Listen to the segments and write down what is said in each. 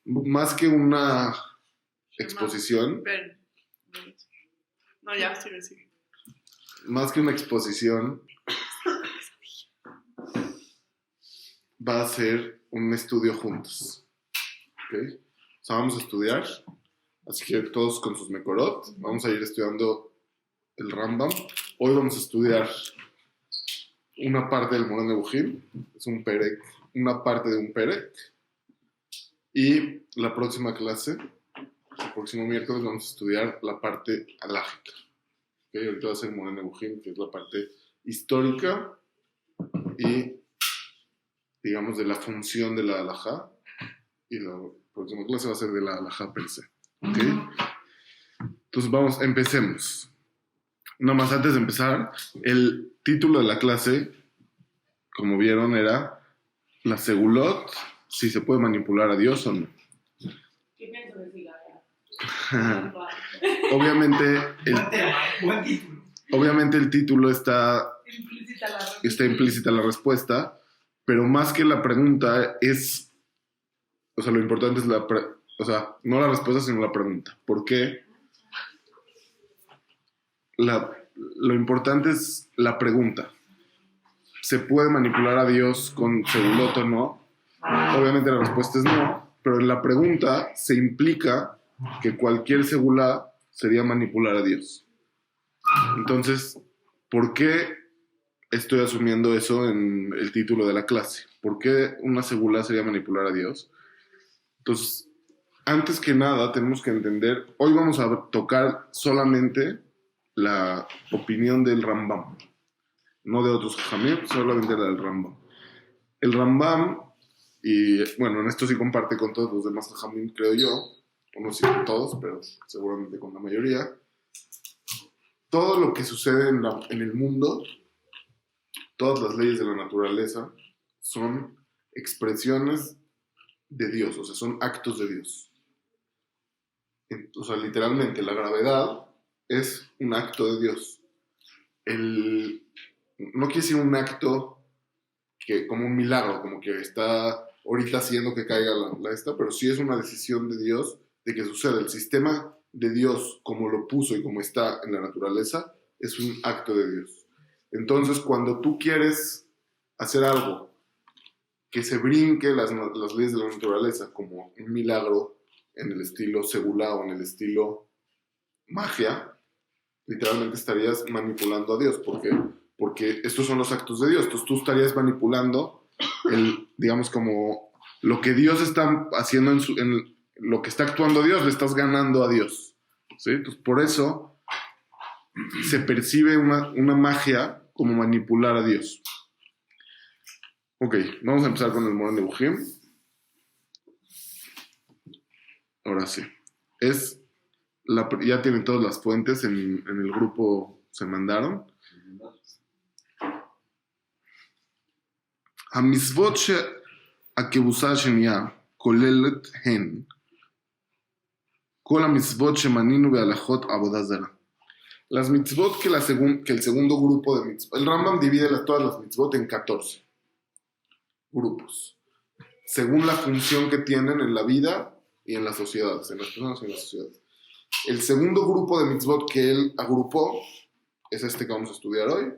más que una exposición, no, ya, sí. Más que una exposición, va a ser un estudio juntos. ¿Ok? O sea, vamos a estudiar. Así que todos con sus mekorot. Vamos a ir estudiando el Rambam. Hoy vamos a estudiar una parte del Moreh Nevuchim. Es un perek, una parte de un perek. Y la próxima clase, el próximo miércoles, vamos a estudiar la parte halágica. ¿Okay? Ahorita va a ser Moreh Nevuchim, que es la parte histórica y, digamos, de la función de la halajá. Y la próxima clase va a ser de la halajá per se. ¿Okay? Entonces, empecemos. Nada más antes de empezar, el título de la clase, como vieron, era la segulot, si se puede manipular a Dios o no. ¿Qué pienso decir? Obviamente el título está implícita la respuesta, pero más que la pregunta es, o sea, lo importante es no la respuesta, sino la pregunta. ¿Por qué? Lo importante es la pregunta. ¿Se puede manipular a Dios con segulot o no? Obviamente la respuesta es no, pero en la pregunta se implica que cualquier segulá sería manipular a Dios. Entonces, ¿por qué estoy asumiendo eso en el título de la clase? ¿Por qué una segulá sería manipular a Dios? Entonces, antes que nada, tenemos que entender, hoy vamos a tocar solamente la opinión del Rambam, no de otros jajamim, solamente la del Rambam. El Rambam, y bueno, en esto sí comparte con todos los demás jajamim, creo yo, o no sé con todos, pero seguramente con la mayoría. Todo lo que sucede en el mundo, todas las leyes de la naturaleza, son expresiones de Dios, o sea, son actos de Dios. O sea, literalmente, la gravedad es un acto de Dios. No quiere decir un acto como un milagro, como que está ahorita haciendo que caiga la esta, pero sí es una decisión de Dios de que suceda. El sistema de Dios, como lo puso y como está en la naturaleza, es un acto de Dios. Entonces, cuando tú quieres hacer algo que se brinque las leyes de la naturaleza, como un milagro en el estilo segulá o en el estilo magia, literalmente estarías manipulando a Dios. ¿Por qué? Porque estos son los actos de Dios. Entonces tú estarías manipulando digamos, como lo que Dios está haciendo en lo que está actuando Dios, le estás ganando a Dios. ¿Sí? Entonces por eso se percibe una magia como manipular a Dios. Ok, vamos a empezar con el Moreh Nevuchim. Ahora sí. Ya tienen todas las fuentes en el grupo, se mandaron. המצוות הכבוסה השנייה כוללת הן כל המצוות שמנינו בהלכות עבודה זרה. Las mitzvot que el segundo grupo de mitzvot, el Rambam divide todas las mitzvot en 14 grupos, según la función que tienen en la vida y en las sociedades, en las personas y en las sociedades. El segundo grupo de mitzvot que él agrupó es este que vamos a estudiar hoy.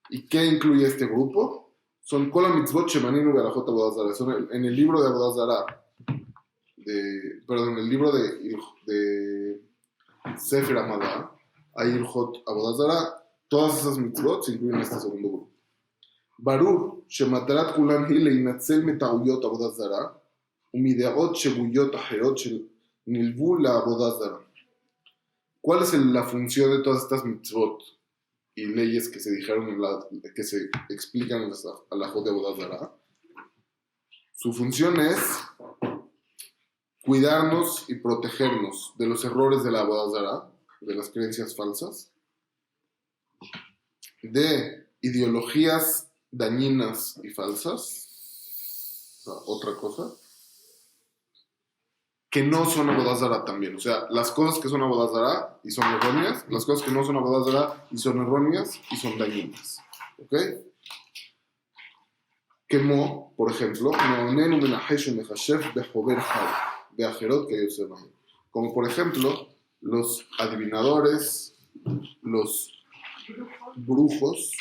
¿Y qué incluye este grupo? Son Kol HaMitzvot Shemaninu Be'alachot Avodah Zarah. Son en el libro de Avodah Zarah, en el libro de Sefer Hamadá, hay Ilhot Avodah Zarah. Todas esas mitzvot se incluyen en este segundo grupo. Barur Shematarat Kulan Hi Leinatzel Meta'uyot Avodah Zarah Umideot Sheguyot Aherot Nilvu La Avodah Zarah. ¿Cuál es la función de todas estas mitzvot y leyes que se dijeron que se explican en la halajot de Avodah Zarah? Su función es cuidarnos y protegernos de los errores de la Avodah Zarah, de las creencias falsas, de ideologías dañinas y falsas, o sea, otra cosa, que no son Avodah Zarah también. O sea, las cosas que son Avodah Zarah y son erróneas, las cosas que no son Avodah Zarah y son erróneas y son dañinas. ¿Ok? Como, por ejemplo, como por ejemplo, los adivinadores, los brujos,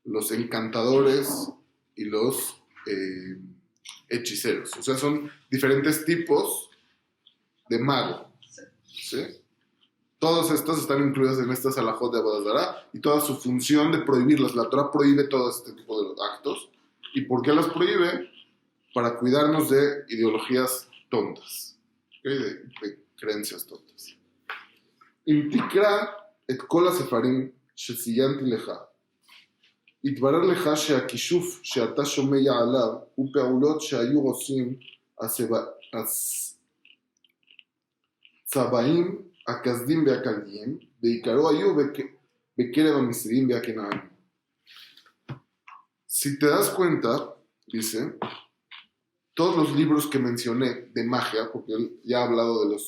los encantadores y los hechiceros. O sea, son diferentes tipos de mago. ¿Sí? Todas estas están incluidas en estas alajot de Avodah Zará y toda su función de prohibirlas. La Torah prohíbe todo este tipo de actos. ¿Y por qué las prohíbe? Para cuidarnos de ideologías tontas, ¿okay? de creencias tontas. Im tikra et kol hasefarim שציינתי לך, יתברר לך שהכישוף שאתה שומע עליו הוא פעולות שהיו עושים הצבעים הכסדים והכלדיים, בעיקרו היו בקרב המצרים והכנענים. Si te das cuenta, dice, todos los libros que mencioné de magia, porque él ya ha hablado de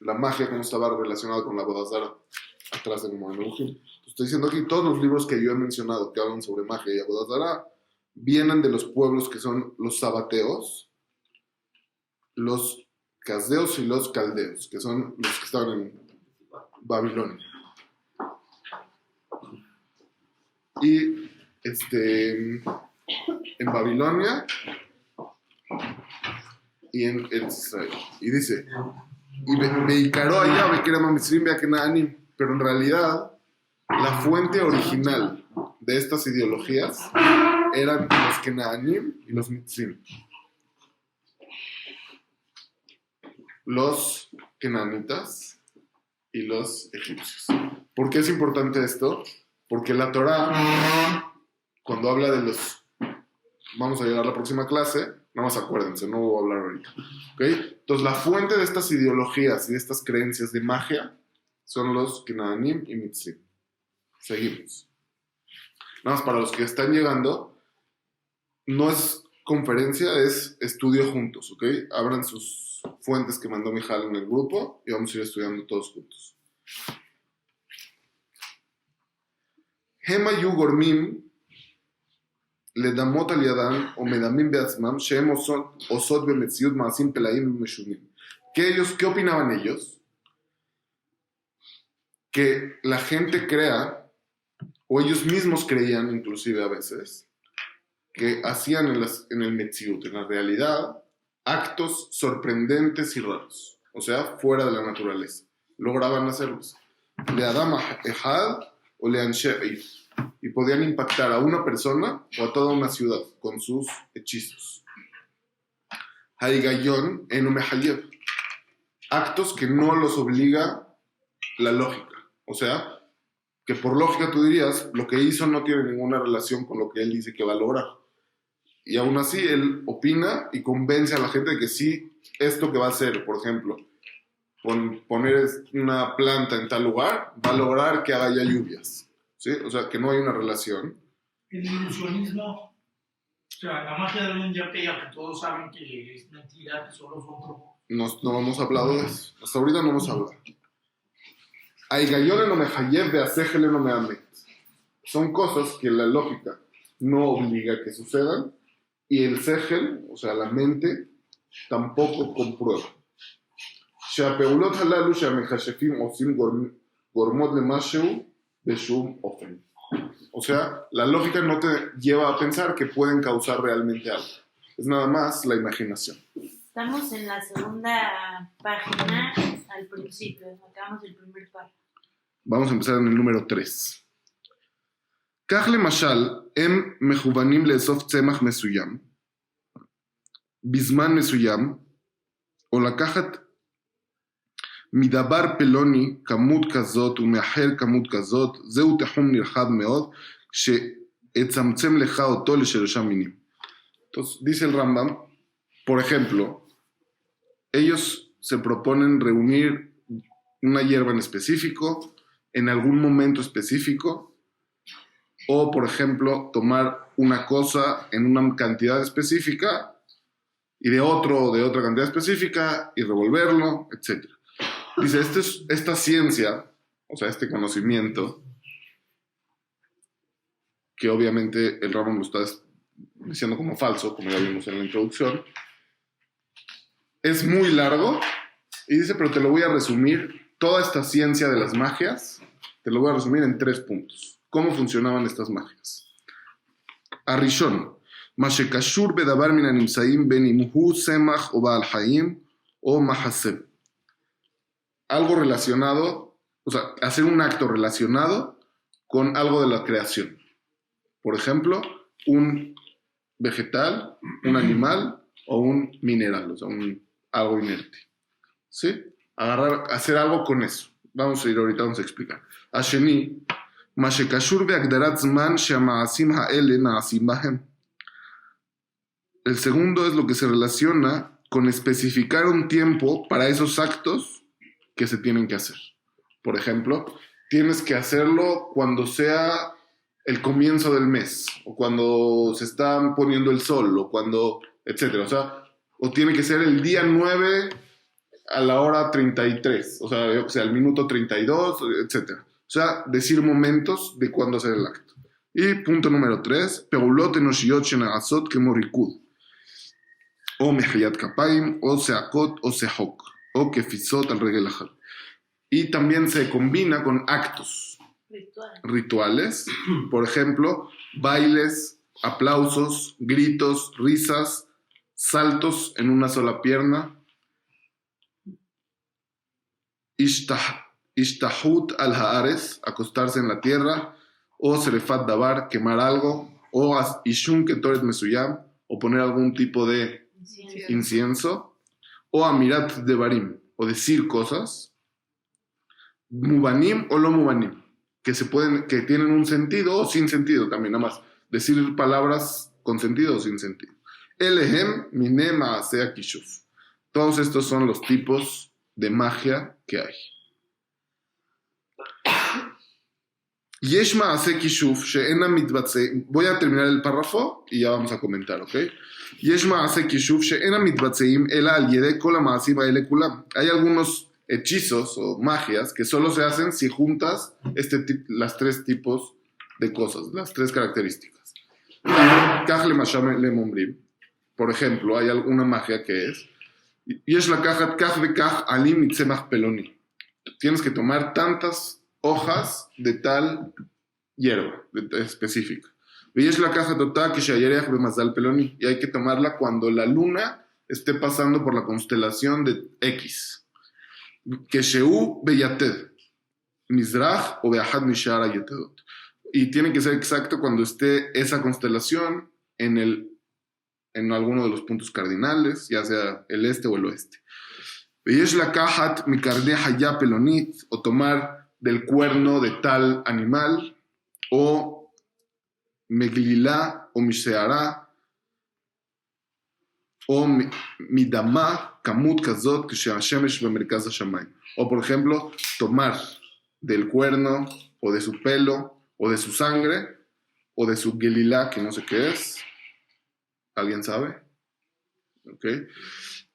la magia, cómo estaba relacionada con la Avodah Zará, atrás de Mohamed. Estoy diciendo aquí, todos los libros que yo he mencionado que hablan sobre magia y Avodah Zará vienen de los pueblos que son los sabateos, los casdeos y los caldeos, que son los que estaban en Babilonia. Y en Babilonia y en Israel. Y dice, y Beikaró allá, Bekerama Mitzrim, Beakenaanim, pero en realidad la fuente original de estas ideologías eran los Kenaanim y los Mitzrim. Los Kenaanitas y los egipcios. ¿Por qué es importante esto? Porque la Torah, cuando habla de los... Vamos a llegar a la próxima clase, nada más acuérdense, no voy a hablar ahorita. ¿Okay? Entonces, la fuente de estas ideologías y de estas creencias de magia son los Kenaanim y Mitzrim. Seguimos. Nada más para los que están llegando, no es conferencia, es estudio juntos, ¿ok? Abran sus fuentes que mandó Mijal en el grupo y vamos a ir estudiando todos juntos. Hema yu gormim לדמות על ידם או מדמים בעצמם שהם עושות במציאות מעשים פלאים ומשונים. ¿Qué opinaban ellos? Que la gente crea, o ellos mismos creían inclusive a veces, que hacían en el Metziut, en la realidad, actos sorprendentes y raros, o sea, fuera de la naturaleza. Lograban hacerlos. Le Adam Ehad o le Anshe, y podían impactar a una persona o a toda una ciudad con sus hechizos. Haigayon enomehayev, actos que no los obliga la lógica. O sea, que por lógica tú dirías, lo que hizo no tiene ninguna relación con lo que él dice que va a lograr. Y aún así, él opina y convence a la gente de que sí, esto que va a hacer, por ejemplo, poner una planta en tal lugar, va a lograr que haya lluvias. ¿Sí? O sea, que no hay una relación. El ilusionismo, o sea, la magia de un día aquella que todos saben que es mentira, que solo son trucos. No hemos hablado de eso. Hasta ahorita no hemos hablado. Aigayone no me hayev de asejele no me amet. Son cosas que la lógica no obliga a que sucedan y el sejel, o sea, la mente, tampoco comprueba. Sheapeulot halalu sheamechashefim osim gormot lemashu beshum ofen. O sea, la lógica no te lleva a pensar que pueden causar realmente algo. Es nada más la imaginación. Estamos en la segunda página al principio. Acabamos el primer párrafo. Vamos a empezar en el número 3. כך למשל, הם מכוונים לאסוף צמח מסוים, בזמן מסוים, או לקחת מדבר פלוני כמות כזאת ומאחר כמות כזאת, זהו תחום נרחב מאוד, שאצמצם לך אותו לשלושה מינים. Entonces, dice el Rambam, por ejemplo, ellos se proponen reunir una hierba en específico, en algún momento específico, o, por ejemplo, tomar una cosa en una cantidad específica y de otra cantidad específica y revolverlo, etc. Dice, esta ciencia, o sea, este conocimiento, que obviamente el Rambam lo está diciendo como falso, como ya vimos en la introducción. Es muy largo y dice, pero te lo voy a resumir, toda esta ciencia de las magias, te lo voy a resumir en 3 puntos. ¿Cómo funcionaban estas magias? Arishon, Mashekashur bedabar min animsaim benimuhu semach o baal hayim o mahaseb. Algo relacionado, o sea, hacer un acto relacionado con algo de la creación. Por ejemplo, un vegetal, un animal o un mineral, o sea, algo inerte. ¿Sí? Hacer algo con eso. Vamos a ir ahorita, vamos a explicar. Asheni, Mashekashur beagdarat zman she'ama'asim ha'ele na'asim bahem. El segundo es lo que se relaciona con especificar un tiempo para esos actos que se tienen que hacer. Por ejemplo, tienes que hacerlo cuando sea el comienzo del mes, o cuando se está poniendo el sol, o cuando, etcétera. O sea, o tiene que ser el día 9 a la hora 33, o sea, yo que sé, al minuto 32, etcétera. O sea, decir momentos de cuándo hacer el acto. Y punto número 3, peulot enoshiyot shena'asot kemo rikud, o mejiyat kapayim, o seakot, o sehok, o kefizot al regel ajal. Y también se combina con actos rituales, por ejemplo, bailes, aplausos, gritos, risas, saltos en una sola pierna, ishtahut al haares, acostarse en la tierra, o serefat davar, quemar algo, o ishun ketoret mesuyam, o poner algún tipo de incienso, o amirat devarim, o decir cosas, mubanim o lo mubanim, que tienen un sentido o sin sentido también, nada más. Decir palabras con sentido o sin sentido. Elehem mine maaseh kishuf. Todos estos son los tipos de magia que hay. Yesh maaseh kishuf she'ena mitbatzeim. Voy a terminar el párrafo y ya vamos a comentar, ¿ok? Yesh maaseh kishuf she'ena mitbatzeim ela al yedei kol ha'maasim ha'ele kulam. Hay algunos hechizos o magias que solo se hacen si juntas las 3 tipos de cosas, las 3 características. Por ejemplo, hay alguna magia que es tienes que tomar tantas hojas de tal hierba específica. Y hay que tomarla cuando la luna esté pasando por la constelación de X. Que Sheu Beyated, Mizrach o Beahad Mishara Yetedot. Y tiene que ser exacto cuando esté esa constelación en alguno de los puntos cardinales, ya sea el este o el oeste. Veyesh la kahat mikarde haya pelonit, o tomar del cuerno de tal animal, o meglila o misheara, o midama kamut kazot kshe'ashemesh bemerkaz hashamayim. O por ejemplo, tomar del cuerno o de su pelo o de su sangre o de su gelilá, que no sé qué es. ¿Alguien sabe? ¿Ok?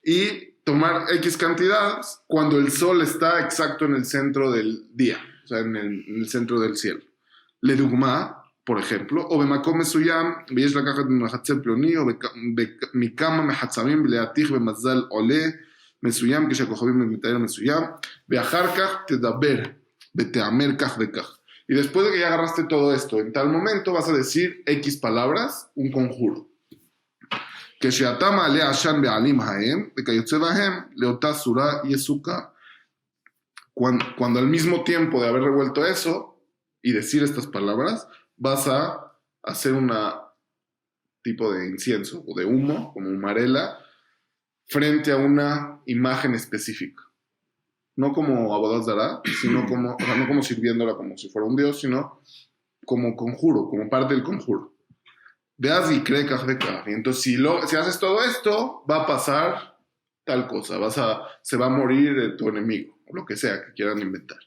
Y tomar X cantidades cuando el sol está exacto en el centro del día, o sea, en el centro del cielo. Le dugma, por ejemplo, o bemakom mesuyam, ויש לקחת ממחצב פלוני, או מכמה מחצבים ולהתיך במזל עולה מסוים, כשהכוכבים מתאר מסוים, ואחר כך תדבר ותאמר כך וכך. Y después de que ya agarraste todo esto, en tal momento vas a decir X palabras, un conjuro. כשאתה מעלה עשן בעלים ההם, וכיוצא בהם, לאותה צורה יסוכה. Cuando al mismo tiempo de haber revuelto eso y decir estas palabras, vas a hacer un tipo de incienso o de humo, como humarela, frente a una imagen específica. No como Abodas Zará, sino como, o sea, no como sirviéndola como si fuera un dios, sino como conjuro, como parte del conjuro. Veas y cree y entonces si haces todo esto, va a pasar tal cosa, se va a morir tu enemigo, o lo que sea que quieran inventar.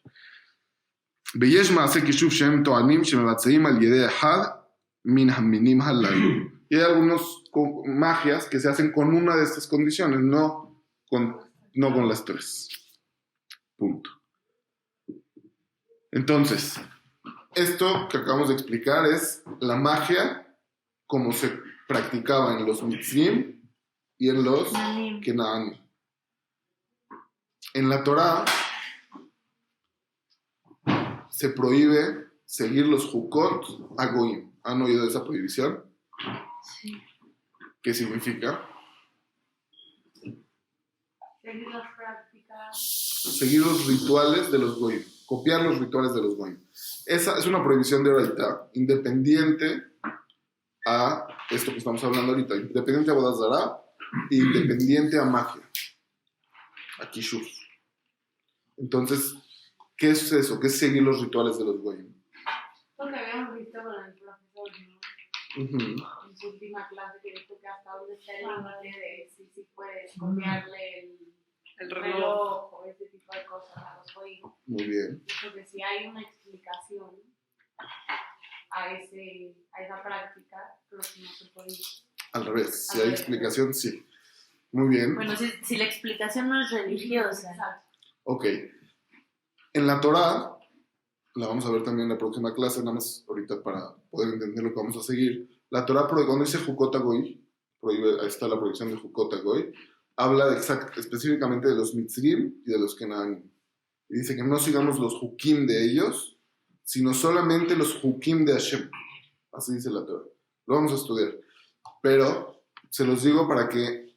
ויש מעשה כישוף שהם טוענים שמבצעים על ידי אחד מן המינים הללו. Y hay algunas magias que se hacen con una de estas condiciones, no con las 3. Punto. Entonces, esto que acabamos de explicar es la magia como se practicaba en los Mitzrim y en los Nanim. Kenaanim. En la Torá se prohíbe seguir los Jukot a Goim. ¿Han oído de esa prohibición? Sí. ¿Qué significa? Seguir las prácticas. Seguir los rituales de los Goim. Copiar los rituales de los Goim. Esa es una prohibición de ahorita, independiente a esto que estamos hablando ahorita. Independiente a Avodah Zará e independiente a magia. A Kishuf. Entonces, ¿qué es eso? ¿Qué es seguir los rituales de los Goim? Lo que habíamos visto con el profesor, ¿no? Uh-huh. En su última clase, que dijo que hasta dónde está el límite de si puedes copiarle el reloj o ese tipo de cosas a los oídos. Muy bien. Dijo que si hay una explicación a esa práctica, pero que no se puede. Al revés. Si hay explicación, sí. Muy bien. Bueno, si la explicación no es religiosa. Exacto. Ok. En la Torá, la vamos a ver también en la próxima clase, nada más ahorita para poder entender lo que vamos a seguir. La Torá, cuando dice Jukot Goy, ahí está la prohibición de Jukot Goy, habla específicamente de los Mitzrim y de los Kenaanim. Y dice que no sigamos los Jukim de ellos, sino solamente los Jukim de Hashem. Así dice la Torá. Lo vamos a estudiar. Pero se los digo para que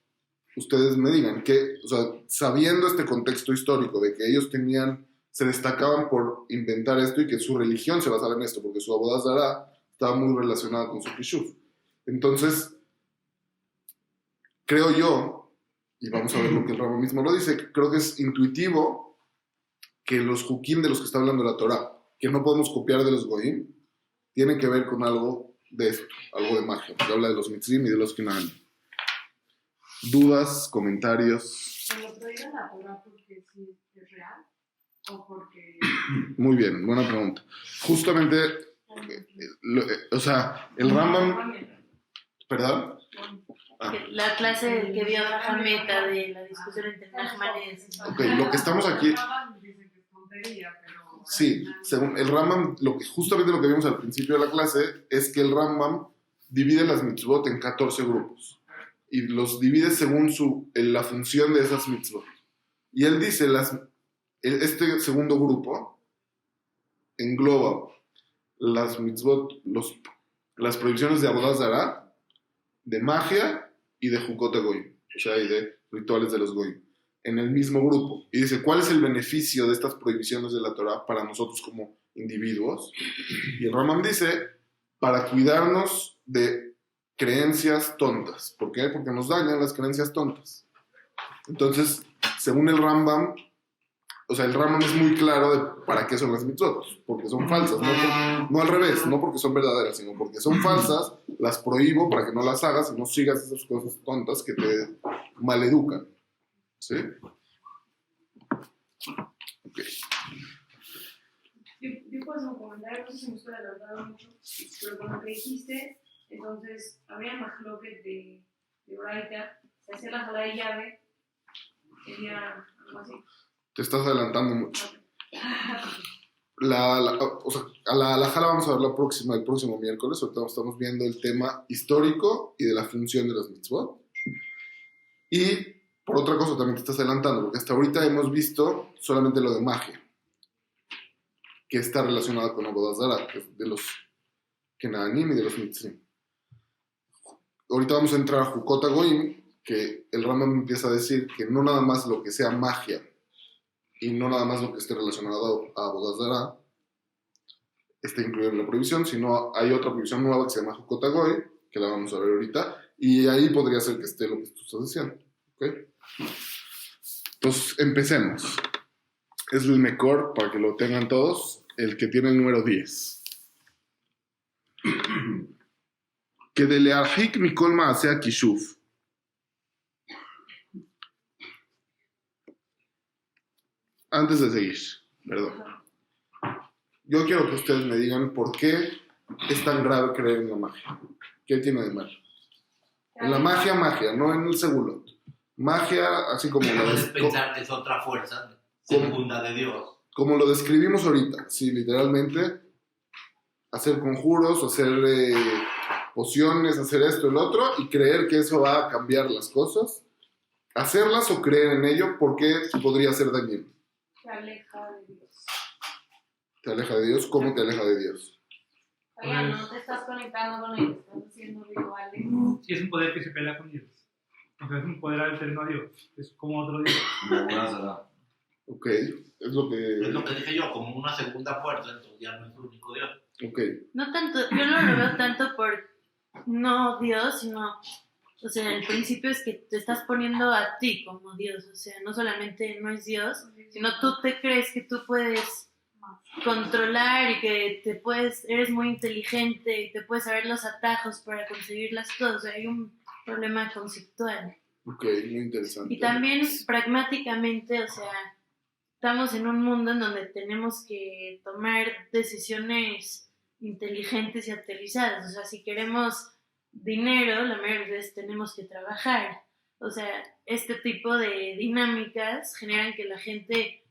ustedes me digan que, o sea, sabiendo este contexto histórico de que ellos se destacaban por inventar esto y que su religión se basaba en esto, porque su Avodah Zará estaba muy relacionada con su Kishuf. Entonces, creo yo, y vamos a ver lo que el Rambam mismo lo dice, creo que es intuitivo que los Jukim de los que está hablando la Torá, que no podemos copiar de los Goim, tienen que ver con algo de esto, algo de magia, porque habla de los Mitzrim y de los Kenaanim. ¿Dudas, comentarios? ¿Se lo prohíben la Torah porque sí es real? ¿O porque...? Muy bien, buena pregunta. Justamente, o sea, el Rambam... ¿Perdón? La clase que vio Jameta de la discusión entre Nachmanes. Ok, lo que estamos aquí... Sí, según el Rambam, justamente lo que vimos al principio de la clase es que el Rambam divide las mitzvot en 14 grupos y los divide según la función de esas mitzvot. Y él dice, este segundo grupo engloba las mitzvot, las prohibiciones de Avodah Zará, de magia y de Jukot Goyim, o sea, y de rituales de los Goyim, en el mismo grupo. Y dice, ¿cuál es el beneficio de estas prohibiciones de la Torah para nosotros como individuos? Y el Rambam dice, para cuidarnos de creencias tontas. ¿Por qué? Porque nos dañan las creencias tontas. Entonces, según el Rambam, o sea, el Rambam es muy claro de para qué son las mitzvot, porque son falsas, no al revés, no porque son verdaderas, sino porque son falsas, las prohíbo para que no las hagas y no sigas esas cosas tontas que te maleducan. ¿Sí? Ok. Yo puedo comentar, no sé si me estoy adelantando mucho, pero con lo que dijiste, entonces había majloques de Braita, se hacía la jala de llave, sería algo así. Te estás adelantando mucho. O sea, a la halajá la vamos a ver el próximo miércoles. Ahorita estamos viendo el tema histórico y de la función de las mitzvot. Y por otra cosa también te estás adelantando, porque hasta ahorita hemos visto solamente lo de magia, que está relacionado con Avodah Zará, que es de los Kenaanim y de los Mitzrim. Ahorita vamos a entrar a Jukot Goyim, que el Rambam empieza a decir que no nada más lo que sea magia y no nada más lo que esté relacionado a Avodah Zará está incluido en la prohibición, sino hay otra prohibición nueva que se llama Jukot Goy, que la vamos a ver ahorita, y ahí podría ser que esté lo que tú estás diciendo. ¿Okay? Entonces, empecemos. Es el mejor, para que lo tengan todos, el que tiene el número 10. Que de learhik mikol maaseh kishuf. Antes de seguir, perdón. Yo quiero que ustedes me digan por qué es tan grave creer en la magia. ¿Qué tiene de malo? En la magia, no en el segulot. Magia, así como Puedes pensar que es otra fuerza segunda de Dios. Como lo describimos ahorita, sí, literalmente, hacer conjuros, hacer pociones, hacer esto, el otro, y creer que eso va a cambiar las cosas. Hacerlas o creer en ello porque podría ser dañino. Te aleja de Dios. ¿Te aleja de Dios? ¿Cómo te aleja de Dios? Oiga, no te estás conectando con ellos, estás haciendo rituales. Sí, es un poder que se pelea con Dios. O sea, es un poder alterno a Dios. Es como otro Dios. Ok, es lo Es que... lo que dije yo, como una segunda fuerza, entonces ya no es el único Dios. Ok, No tanto, yo no lo veo tanto por no Dios, sino, o sea, el principio es que te estás poniendo a ti como Dios, o sea, no solamente no es Dios, sino tú te crees que tú puedes controlar y que eres muy inteligente y te puedes saber los atajos para conseguir las cosas, o sea, hay un problema conceptual. ok, muy interesante. Y también pragmáticamente, o sea, estamos en un mundo en donde tenemos que tomar decisiones inteligentes y aterrizadas. O sea, si queremos dinero, la mayoría de veces tenemos que trabajar. O sea, este tipo de dinámicas generan que la gente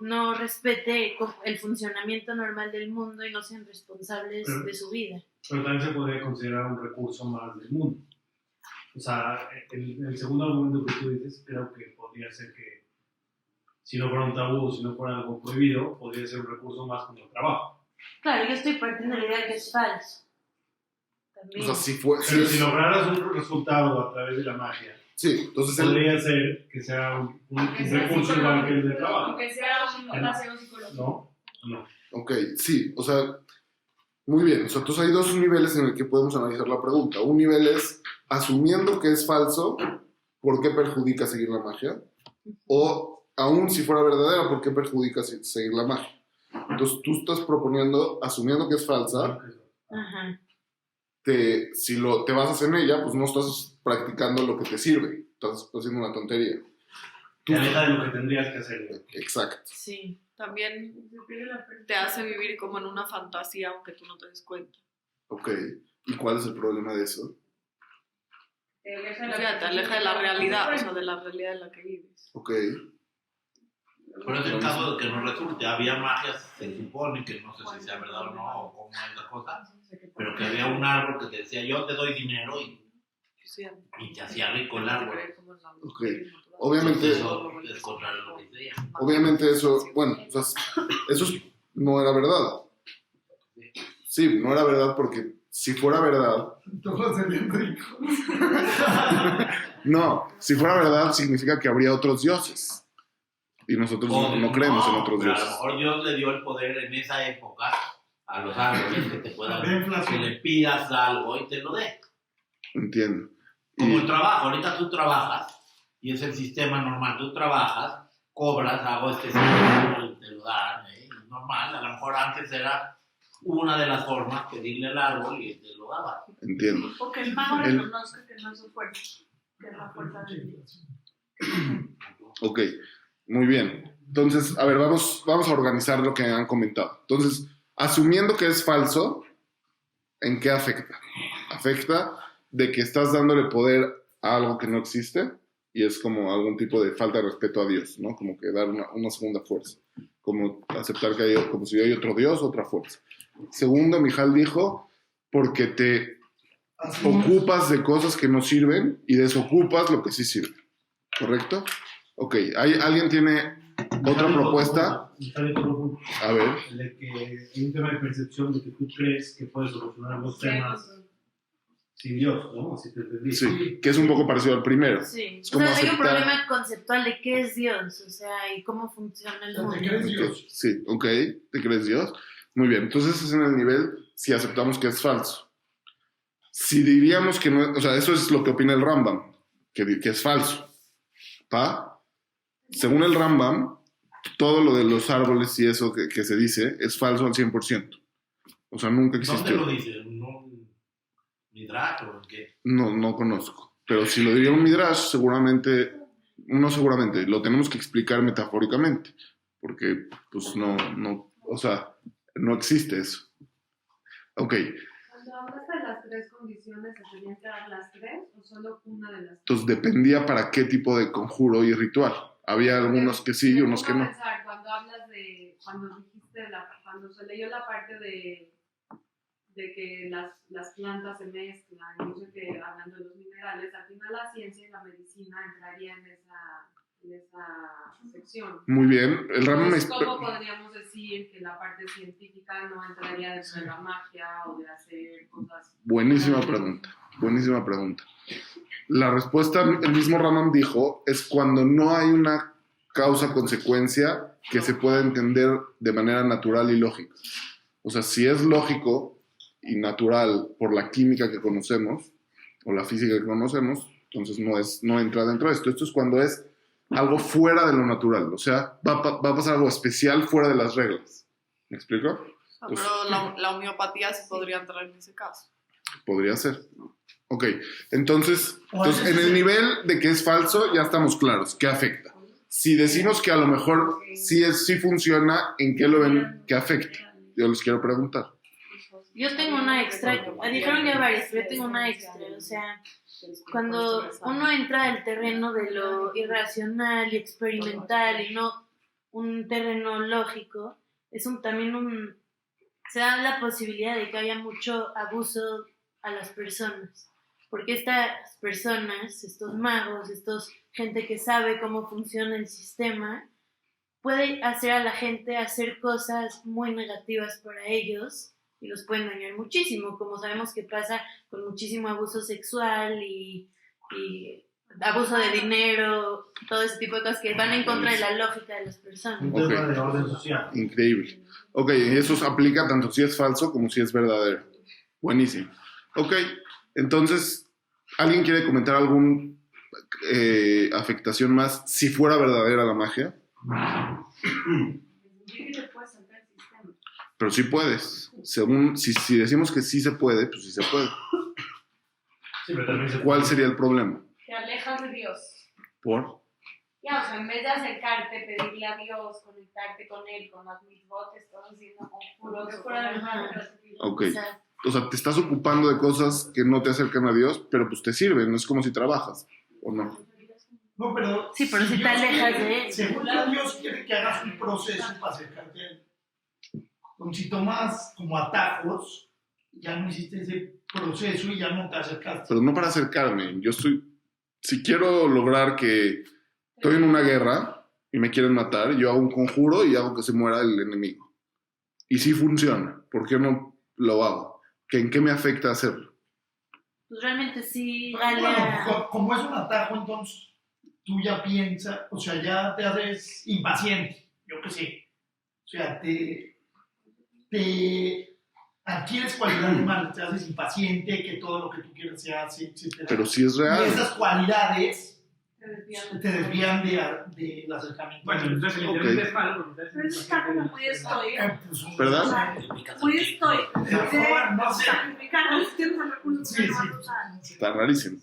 no respete el funcionamiento normal del mundo y no sean responsables de su vida. Pero también se podría considerar un recurso más del mundo. O sea, el segundo argumento que tú dices, creo que podría ser que si no fuera un tabú, si no fuera algo prohibido, podría ser un recurso más como el trabajo. Claro, yo estoy partiendo de la idea que es falso. También. O sea, si fue... Pero sí, si lograras un resultado a través de la magia, sí, entonces él... podría ser que sea un recurso igual que el de trabajo. Aunque sea un paseo psicológico. ¿No? Ok, sí, o sea, muy bien. O sea, entonces hay dos niveles en el que podemos analizar la pregunta. Un nivel es, asumiendo que es falso, ¿por qué perjudica seguir la magia? O, aún si fuera verdadera, ¿por qué perjudica seguir la magia? Entonces tú estás proponiendo, asumiendo que es falsa, Ajá. si te basas en ella, pues no estás practicando lo que te sirve. Estás haciendo una tontería. Te aleja de lo que tendrías que hacer. Exacto. Sí. También Se pierde la te hace vivir como en una fantasía aunque tú no te des cuenta. Ok. ¿Y cuál es el problema de eso? O sea, te aleja de la realidad, o sea, de la realidad en la que vives. Ok. Pero es el caso de que no resulte. Había magias, se supone que no sé si sea verdad o no, o cómo es la cosa, pero que había un árbol que te decía, yo te doy dinero y te hacía rico el árbol. Ok. Obviamente, Eso es contrario a lo que decía. obviamente eso, bueno, o sea, eso no era verdad. Sí, no era verdad porque si fuera verdad, Todos serían ricos. no, si fuera verdad significa que habría otros dioses. Y nosotros no creemos en otros pero dioses. a lo mejor Dios le dio el poder en esa época a los árboles que te puedan, De inflación. que le pidas algo y te lo dé. Entiendo. Como el trabajo, ahorita tú trabajas y es el sistema normal, tú trabajas, cobras, hago este sistema y te lo dan, normal, a lo mejor antes era una de las formas pedirle al árbol y te lo daba. Entiendo. O que el mago El- reconozca que no es su fuerza, que es la fuerza de Dios. Ok, muy bien. Entonces, a ver, vamos a organizar lo que han comentado. Entonces, asumiendo que es falso, ¿en qué afecta? Afecta de que estás dándole poder a algo que no existe y es como algún tipo de falta de respeto a Dios, ¿no? Como que dar una segunda fuerza. Como aceptar que hay, como si hay otro Dios, otra fuerza. Segundo, Mijal dijo, porque te ocupas de cosas que no sirven y desocupas lo que sí sirve. ¿Correcto? Ok, ¿alguien tiene otra propuesta? A ver. De que hay un tema de percepción de que tú crees que puedes solucionar los temas sin Dios, ¿no? Así te entendí. Sí, que es un poco parecido al primero. Sí. Es O como sea, hay un aceptar- problema conceptual de qué es Dios, o sea, y cómo funciona el mundo. ¿Te crees Dios? Sí, ok, ¿te crees Dios? Muy bien, entonces es en el nivel si aceptamos que es falso. Si diríamos que no, o sea, eso es lo que opina el Rambam, que es falso. ¿Va? Según el Rambam, todo lo de los árboles y eso que se dice es falso al 100%. O sea, nunca ¿Dónde existió. lo dice? ¿No? ¿Midrash o qué? No conozco. Pero si lo diría un Midrash, no seguramente, lo tenemos que explicar metafóricamente. Porque, pues, o sea, no existe eso. Ok, Cuando hablas de las tres condiciones, ¿se tenían que dar las tres o solo una de las tres? entonces dependía para qué tipo de conjuro y ritual. Había algunos que sí y unos que no. Cuando hablas de, cuando dijiste, cuando se leyó la parte de de que las plantas se mezclan, no sé qué, hablando de los minerales, al final la ciencia y la medicina entraría en esa sección. Muy bien. El Rambam Entonces, ¿cómo podríamos decir que la parte científica no entraría dentro de la magia o de hacer cosas? Buenísima pregunta. Buenísima pregunta. La respuesta, el mismo Rambam dijo, es cuando no hay una causa-consecuencia que se pueda entender de manera natural y lógica. O sea, si es lógico y natural por la química que conocemos o la física que conocemos, entonces no entra dentro de esto. Esto es cuando es algo fuera de lo natural. O sea, va a pasar algo especial fuera de las reglas. ¿Me explico? Entonces, Pero la homeopatía sí podría entrar en ese caso. podría ser. Ok, entonces en el nivel de que es falso ya estamos claros. ¿Qué afecta? Si decimos que a lo mejor sí funciona, ¿en qué lo ven que afecta? Yo les quiero preguntar. Yo tengo una extra, dijeron ya varias, pero yo tengo una extra, o sea, cuando uno entra al terreno de lo irracional y experimental y no un terreno lógico, se da la posibilidad de que haya mucho abuso a las personas, porque estas personas, estos magos, gente que sabe cómo funciona el sistema, puede hacer a la gente hacer cosas muy negativas para ellos y los pueden dañar muchísimo, como sabemos que pasa con muchísimo abuso sexual y abuso de dinero, todo ese tipo de cosas que van en contra de la lógica de las personas. Un tema de orden social. Increíble. Ok, y eso se aplica tanto si es falso como si es verdadero. Buenísimo. Ok, entonces, ¿alguien quiere comentar alguna afectación más si fuera verdadera la magia? Pero sí puedes. Según, si decimos que sí se puede, pues sí se puede. Sí, pero también se ¿Cuál sería el problema? Te alejas de Dios. ¿Por? Ya, o sea, en vez de acercarte, pedirle a Dios, conectarte con Él, con las misbotes, estás haciendo conjuros. Ok. O sea, te estás ocupando de cosas que no te acercan a Dios, pero pues te sirven. No es como si trabajas, ¿o no? No, pero Sí, pero si te Dios alejas quiere- de él. Según Dios quiere que hagas un proceso para acercarte a Él. Entonces, si tomas como atajos, ya no hiciste ese proceso y ya no te acercaste. Pero no para acercarme. Si quiero lograr que estoy en una guerra y me quieren matar, yo hago un conjuro y hago que se muera el enemigo. Y sí funciona. ¿Por qué no lo hago? ¿En qué me afecta hacerlo? Pues realmente sí Bueno, vale. como es un atajo, entonces tú ya piensas, o sea, ya te haces impaciente, yo qué sé. O sea, te adquieres cualidades malas, te haces impaciente, que todo lo que tú quieras se hace, etc. Pero sí es Y real. esas cualidades te desvían del acercamiento. Bueno, entonces Ok. literalmente es malo. Pero eso está como muy estoico. Pues, ¿Verdad? Muy estoico. No sé. Sacrificarnos, tienes el recurso Sí, que no sí. vas a usar. Está rarísimo.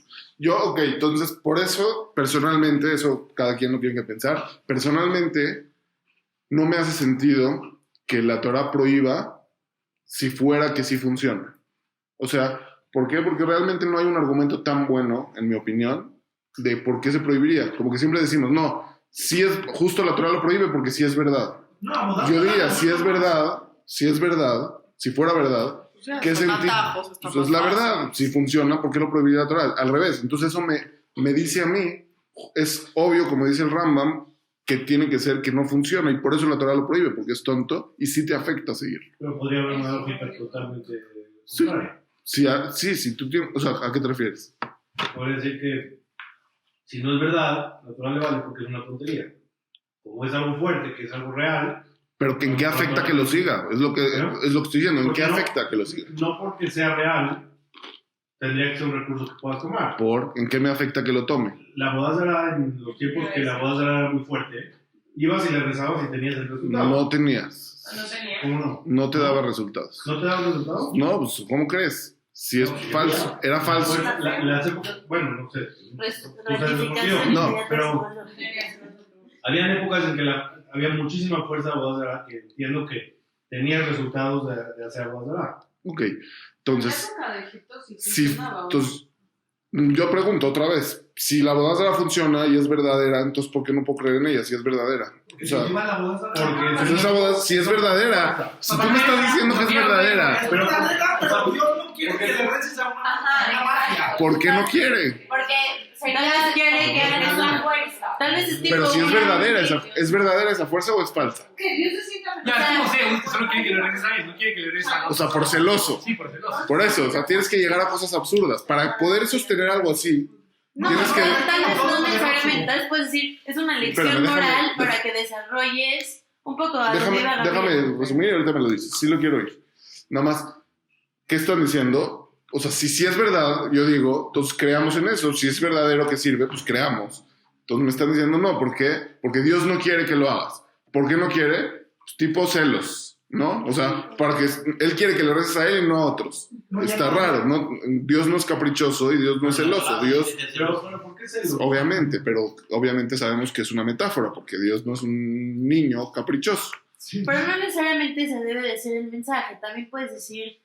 Ok, entonces por eso, personalmente, eso cada quien lo tiene que pensar, personalmente no me hace sentido que la Torah prohíba si fuera que sí funciona. O sea, ¿por qué? Porque realmente no hay un argumento tan bueno, en mi opinión, de por qué se prohibiría. Como que siempre decimos, no, si es justo la Torah lo prohíbe porque sí es verdad. No, Yo diría, si es verdad, si fuera verdad, O sea, ¿qué son sentido? atajos, está Pues es más la fácil. verdad, si funciona, ¿por qué lo prohibiría la Torah? Al revés, entonces eso me dice a mí, es obvio, como dice el Rambam, que tiene que ser que no funciona y por eso la Torah lo prohíbe, porque es tonto y sí te afecta a seguir. Pero podría haber una lógica totalmente Sí. contraria. Sí, tú tienes, o sea, ¿a qué te refieres? Podría decir que si no es verdad, natural le vale porque es una tontería. Como es algo fuerte, que es algo real, Pero ¿en qué afecta que lo siga? Es lo que estoy diciendo, ¿en ¿por qué qué no? afecta que lo siga? no porque sea real, tendría que ser un recurso que puedas tomar. ¿En qué me afecta que lo tome? La boda en los tiempos que la boda era muy fuerte, ibas y le rezabas y tenías el resultado. No tenías, No tenía. ¿Cómo no? no te daba resultados. ¿No te daba el resultado? No, pues ¿cómo crees? Si es falso, era falso. Pues, las épocas, bueno, no sé. Rectificación No, inmediata pero- psicológica. Habían épocas en que había muchísima fuerza de bodas que entiendo que tenían resultados de hacer bodas. Ok, En la entonces, época de Egipto sí sí, funcionaba, ¿o no? entonces Yo pregunto otra vez, si la bodazara funciona y es verdadera, entonces ¿por qué no puedo creer en ella si es verdadera? Porque O sea, se lleva la boda. porque- pues esa boda, si es verdadera, si tú me estás diciendo que es verdadera, Es Pero- verdadera, pero Dios no quiere que le reces a una magia. ¿por qué no quiere? Porque Tal vez quiere que hagas una fuerza. Tal vez es tipo. Pero si es una- verdadera, ¿es verdadera esa fuerza o es falsa? que Dios se sienta Ya, es como sé, uno solo quiere que le regrese a él, no quiere que le regrese a O sea, por celoso. Sí, por celoso. Por eso, o sea, tienes que llegar a cosas absurdas. Para poder sostener algo así, No, tienes que... tal vez no necesariamente. Tal vez puedes decir, es una lección Espérame, déjame- moral para que desarrolles un poco a Déjame, donde iba Gabriel. déjame resumir y ahorita me lo dices. Sí lo quiero oír. Nada más, ¿qué están diciendo? O sea, si es verdad, yo digo, entonces creamos en eso. Si es verdadero que sirve, pues creamos. Entonces me están diciendo no, ¿por qué? Porque Dios no quiere que lo hagas. ¿Por qué no quiere? Pues, tipo celos, ¿no? O sea, porque Él quiere que le reces a Él y no a otros. No, ya Está no. raro, ¿no? Dios no es caprichoso y Dios no es celoso. Dios... Pero ¿por qué celos? Obviamente, pero obviamente sabemos que es una metáfora, porque Dios no es un niño caprichoso. Pero no necesariamente ese debe de ser el mensaje. También puedes decir,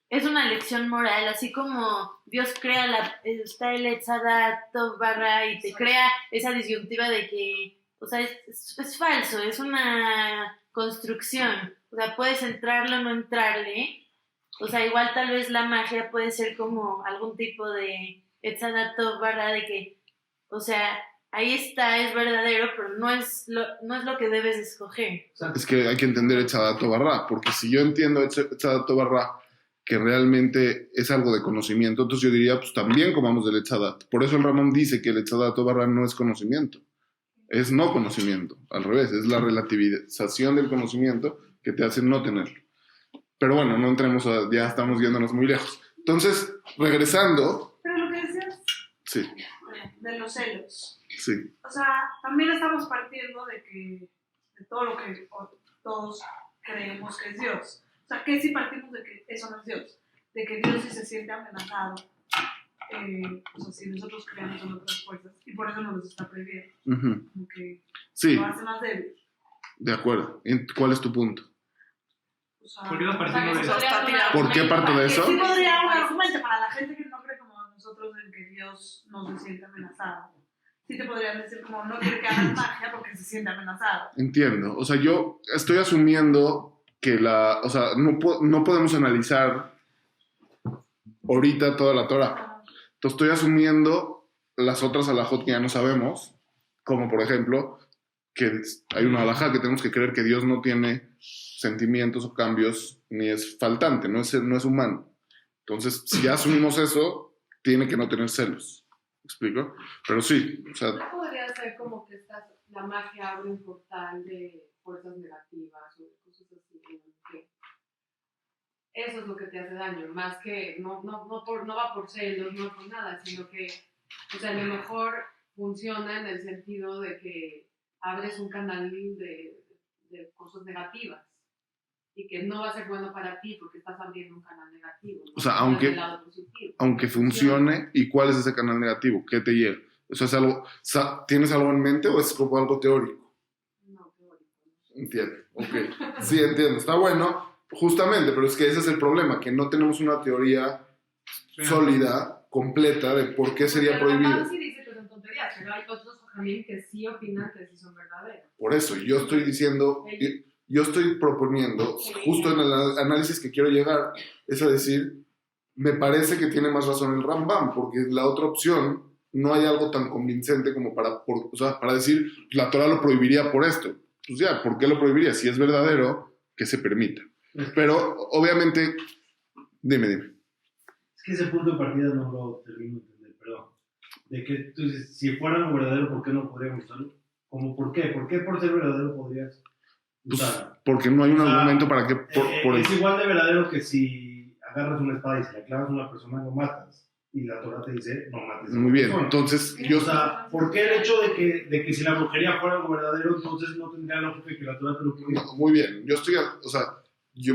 es una lección moral, así como Dios crea está el Etzadat barra y te crea esa disyuntiva de que, o sea, es falso, es una construcción. O sea, puedes entrarle o no entrarle. O sea, igual tal vez la magia puede ser como algún tipo de Etzadat barra de que, o sea, ahí está, es verdadero, pero no es lo que debes escoger. Es que hay que entender Echadato Barra, porque si yo entiendo Echadato Barra que realmente es algo de conocimiento, entonces yo diría, pues también comamos del Echadat. Por eso el Ramón dice que el Echadato Barra no es conocimiento, es no conocimiento, al revés, es la relativización del conocimiento que te hace no tenerlo. Pero bueno, no entremos, ya estamos yéndonos muy lejos. Entonces, regresando, Pero lo que decías sí, de los celos. sí, O sea, también estamos partiendo de todo lo que todos creemos que es Dios. O sea, que si partimos de que eso no es Dios, de que Dios sí se siente amenazado, o sea, si nosotros creemos en otras fuerzas, y por eso nos los está prohibiendo, ujú, como que sí, lo hace más débil. de acuerdo. ¿Cuál es tu punto? O sea, ¿Por qué no partimos de eso? ¿Por qué parto de que eso? sí podría un argumento para la gente que no cree como nosotros en que Dios no se siente amenazado. Sí te podrían decir como no quiere que hagas magia porque se siente amenazado. Entiendo. O sea, yo estoy asumiendo que o sea, no podemos analizar ahorita toda la Torah. Entonces estoy asumiendo las otras alajot que ya no sabemos, como por ejemplo, que hay una alajá que tenemos que creer que Dios no tiene sentimientos o cambios, ni es faltante, no es humano. Entonces, si ya asumimos eso, tiene que no tener celos. ¿Me explico? Pero sí, o sea, ¿No podría ser como que la magia abre un portal de fuerzas negativas o de cosas así? Que eso es lo que te hace daño, más que no va por celos, no por nada, sino que, o sea, a lo mejor funciona en el sentido de que abres un canal de cosas negativas y que no va a ser bueno para ti porque estás abriendo un canal negativo. ¿no? O sea, Estás del lado positivo. aunque funcione, ¿y cuál es ese canal negativo? ¿Qué te llega? ¿Eso es algo, tienes algo en mente o es como algo teórico? No, teórico. Entiendo, ok. Sí, entiendo, está bueno, justamente, pero es que ese es el problema, que no tenemos una teoría sólida, completa, de por qué sería Porque el prohibido. Rambam sí dice que son tonterías, pero hay otros jajamim que sí opinan que sí son verdaderos. Por eso, yo estoy diciendo, yo estoy proponiendo, justo en el análisis que quiero llegar, es a decir, me parece que tiene más razón el Rambam, porque la otra opción no hay algo tan convincente como o sea, para decir, la Torah lo prohibiría por esto. Pues ya, ¿por qué lo prohibiría? Si es verdadero, que se permita. Pero, obviamente, dime. Es que ese punto de partida no lo termino de entender, perdón. De que tú dices, si fuera algo verdadero, ¿por qué no podríamos usarlo? ¿Cómo por qué? ¿Por qué por ser verdadero podrías Pues, usarlo? porque no hay un O sea, argumento para que... Es igual de verdadero que si agarras una espada y se la clavas a una persona, lo matas. Y la Torah te dice, no mates a una Muy bien, persona. entonces O sea, ¿por qué el hecho de que si la brujería fuera algo verdadero, entonces no tendría lógica que la Torah te lo prohíba? No, muy bien, yo estoy, o sea, yo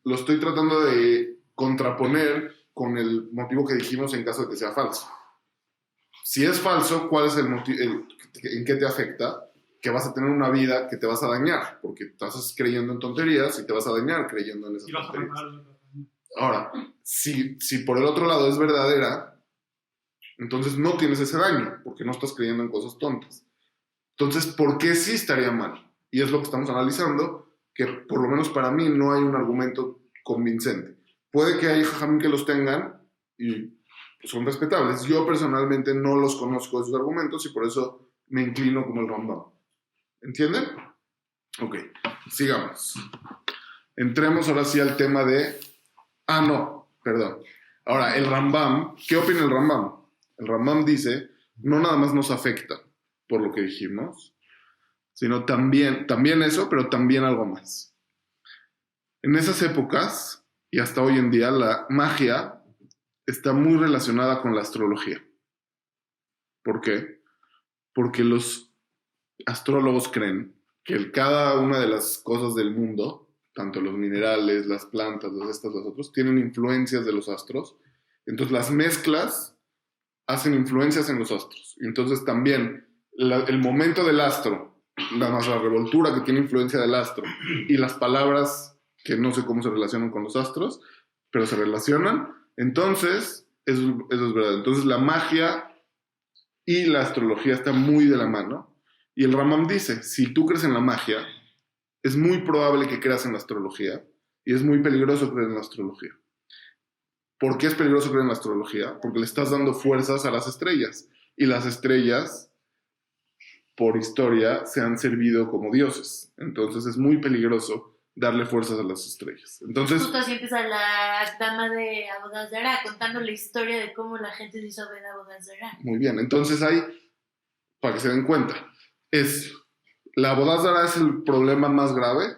lo estoy tratando de contraponer con el motivo que dijimos en caso de que sea falso. Si es falso, ¿cuál es el motivo? ¿En qué te afecta? Que vas a tener una vida que te vas a dañar, porque estás creyendo en tonterías y te vas a dañar creyendo en esas Y vas a tonterías. matar. Ahora, si por el otro lado es verdadera, Entonces no tienes ese daño, porque no estás creyendo en cosas tontas. Entonces, ¿por qué sí estaría mal? Y es lo que estamos analizando, que por lo menos para mí no hay un argumento convincente. Puede que haya jajamín que los tengan y son respetables. Yo personalmente no los conozco esos argumentos y por eso me inclino como el Rambam. ¿Entienden? Ok, sigamos. Entremos ahora sí al tema de... perdón. Ahora, el Rambam, ¿qué opina el Rambam? El Rambam dice, no nada más nos afecta por lo que dijimos, sino también eso, pero también algo más. En esas épocas, y hasta hoy en día, la magia está muy relacionada con la astrología. ¿Por qué? Porque los astrólogos creen que cada una de las cosas del mundo, tanto los minerales, las plantas, las otros, tienen influencias de los astros. Entonces las mezclas hacen influencias en los astros. Y entonces también el momento del astro, la revoltura que tiene influencia del astro, y las palabras que no sé cómo se relacionan con los astros, pero se relacionan, entonces eso es verdad. Entonces la magia y la astrología están muy de la mano. Y el Rambam dice, si tú crees en la magia, es muy probable que creas en la astrología y es muy peligroso creer en la astrología. ¿Por qué es peligroso creer en la astrología? Porque le estás dando fuerzas a las estrellas y las estrellas, por historia, se han servido como dioses. Entonces es muy peligroso darle fuerzas a las estrellas. Entonces, justo así empieza la dama de Avodah Zará, contando la historia de cómo la gente se hizo ver Avodah Zará. muy bien, entonces hay, para que se den cuenta, la Avodah Zará es el problema más grave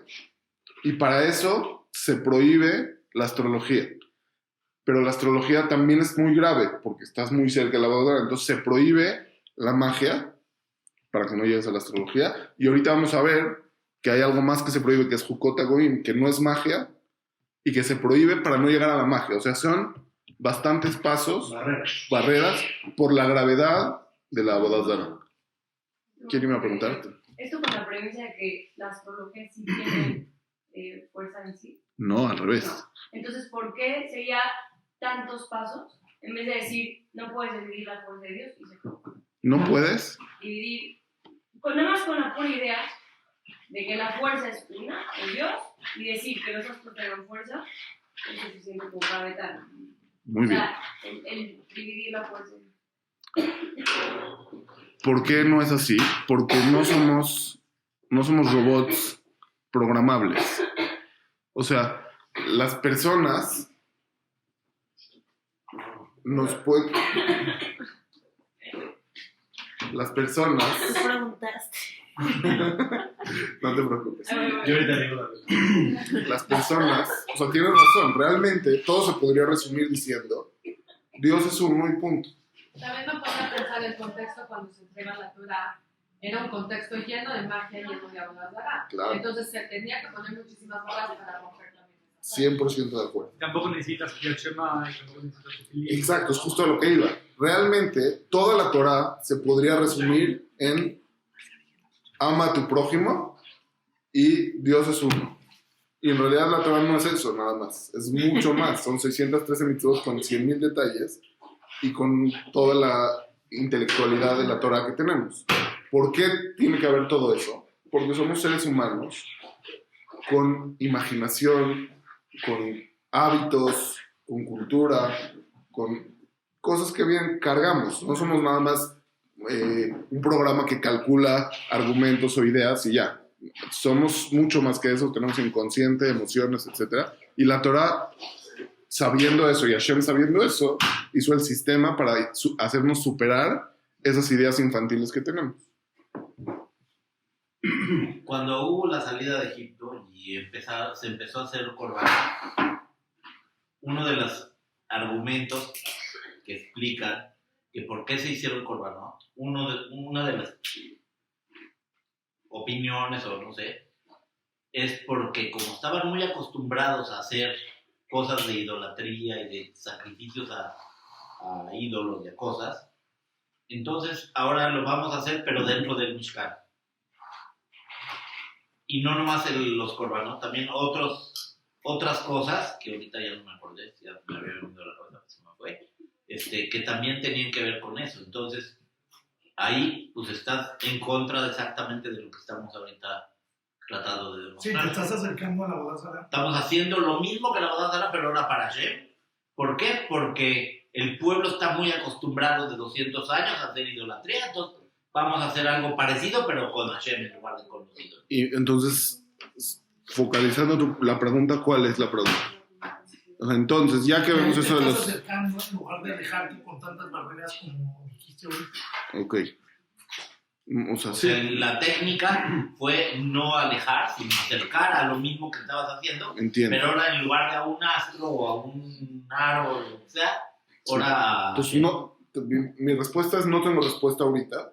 y para eso se prohíbe la astrología. Pero la astrología también es muy grave porque estás muy cerca de la Avodah Zará. Entonces se prohíbe la magia para que no llegues a la astrología. Y ahorita vamos a ver que hay algo más que se prohíbe, que es Jukot HaGoyim, que no es magia y que se prohíbe para no llegar a la magia. O sea, son bastantes pasos, barreras por la gravedad de la Avodah Zará. ¿Quién iba a preguntarte? Esto con la premisa de que la astrología sí tiene fuerza en sí. No, al revés. No. Entonces, ¿por qué sería tantos pasos en vez de decir no puedes dividir la fuerza de Dios y se acabó? ¿No puedes? Dividir, nada más con la pura idea de que la fuerza es una, es Dios, y decir que los astros tengan fuerza es suficiente como para vetar. Muy bien. O sea, el dividir la fuerza. ¿Por qué no es así? Porque no somos robots programables. O sea, las personas nos pueden... Las personas... Tú preguntaste. No te preocupes. Yo ahorita digo la verdad. Las personas... O sea, tienes razón. Realmente todo se podría resumir diciendo Dios es uno y punto. También me pone a pensar el contexto cuando se entrega la Torah. Era un contexto lleno de magia, lleno de Avodah Zará. Claro. Entonces se tenía que poner muchísimas balas para romper también esa 100% de acuerdo. Tampoco necesitas que el Shema, tampoco necesitas que Exacto, es justo a lo que iba. Realmente, toda la Torah se podría resumir en ama a tu prójimo y Dios es uno. Y en realidad la Torah no es eso, nada más. Es mucho más. Son 613 mitzvot con 100,000 detalles y con toda la intelectualidad de la Torah que tenemos. ¿Por qué tiene que haber todo eso? Porque somos seres humanos con imaginación, con hábitos, con cultura, con cosas que bien cargamos. No somos nada más un programa que calcula argumentos o ideas y ya. Somos mucho más que eso, tenemos inconsciente, emociones, etc. Y la Torah, sabiendo eso, y Hashem sabiendo eso, hizo el sistema para hacernos superar esas ideas infantiles que tenemos. Cuando hubo la salida de Egipto y se empezó a hacer corbán, uno de los argumentos que explican que por qué se hicieron el corbanot, una de las opiniones o no sé, es porque como estaban muy acostumbrados a hacer cosas de idolatría y de sacrificios a ídolos y a cosas, entonces ahora lo vamos a hacer pero dentro del Mishkan. Y no nomás los corbanos, también otras cosas que ahorita ya no me acordé, ya me había venido la cabeza, se me fue. que también tenían que ver con eso. Entonces, ahí pues estás en contra de exactamente de lo que estamos ahorita tratando de Sí, demostrar. te estás acercando a la boda Zara. Estamos haciendo lo mismo que la boda Zara, pero ahora para Hashem. ¿Por qué? Porque el pueblo está muy acostumbrado de 200 años a hacer idolatría, entonces vamos a hacer algo parecido, pero con Hashem en lugar de con los ídolos. Y entonces, focalizando la pregunta, ¿cuál es la pregunta? O sea, entonces, ya que vemos Te eso de estás los... acercando en lugar de alejarte con tantas barreras como dijiste ahorita. Ok. O sea, O sí, sea, la técnica fue no alejar, sino acercar a lo mismo que estabas haciendo, entiendo. pero ahora en lugar de a un astro o a un aro o lo que sea, ahora... Entonces, no, mi respuesta es no tengo respuesta ahorita,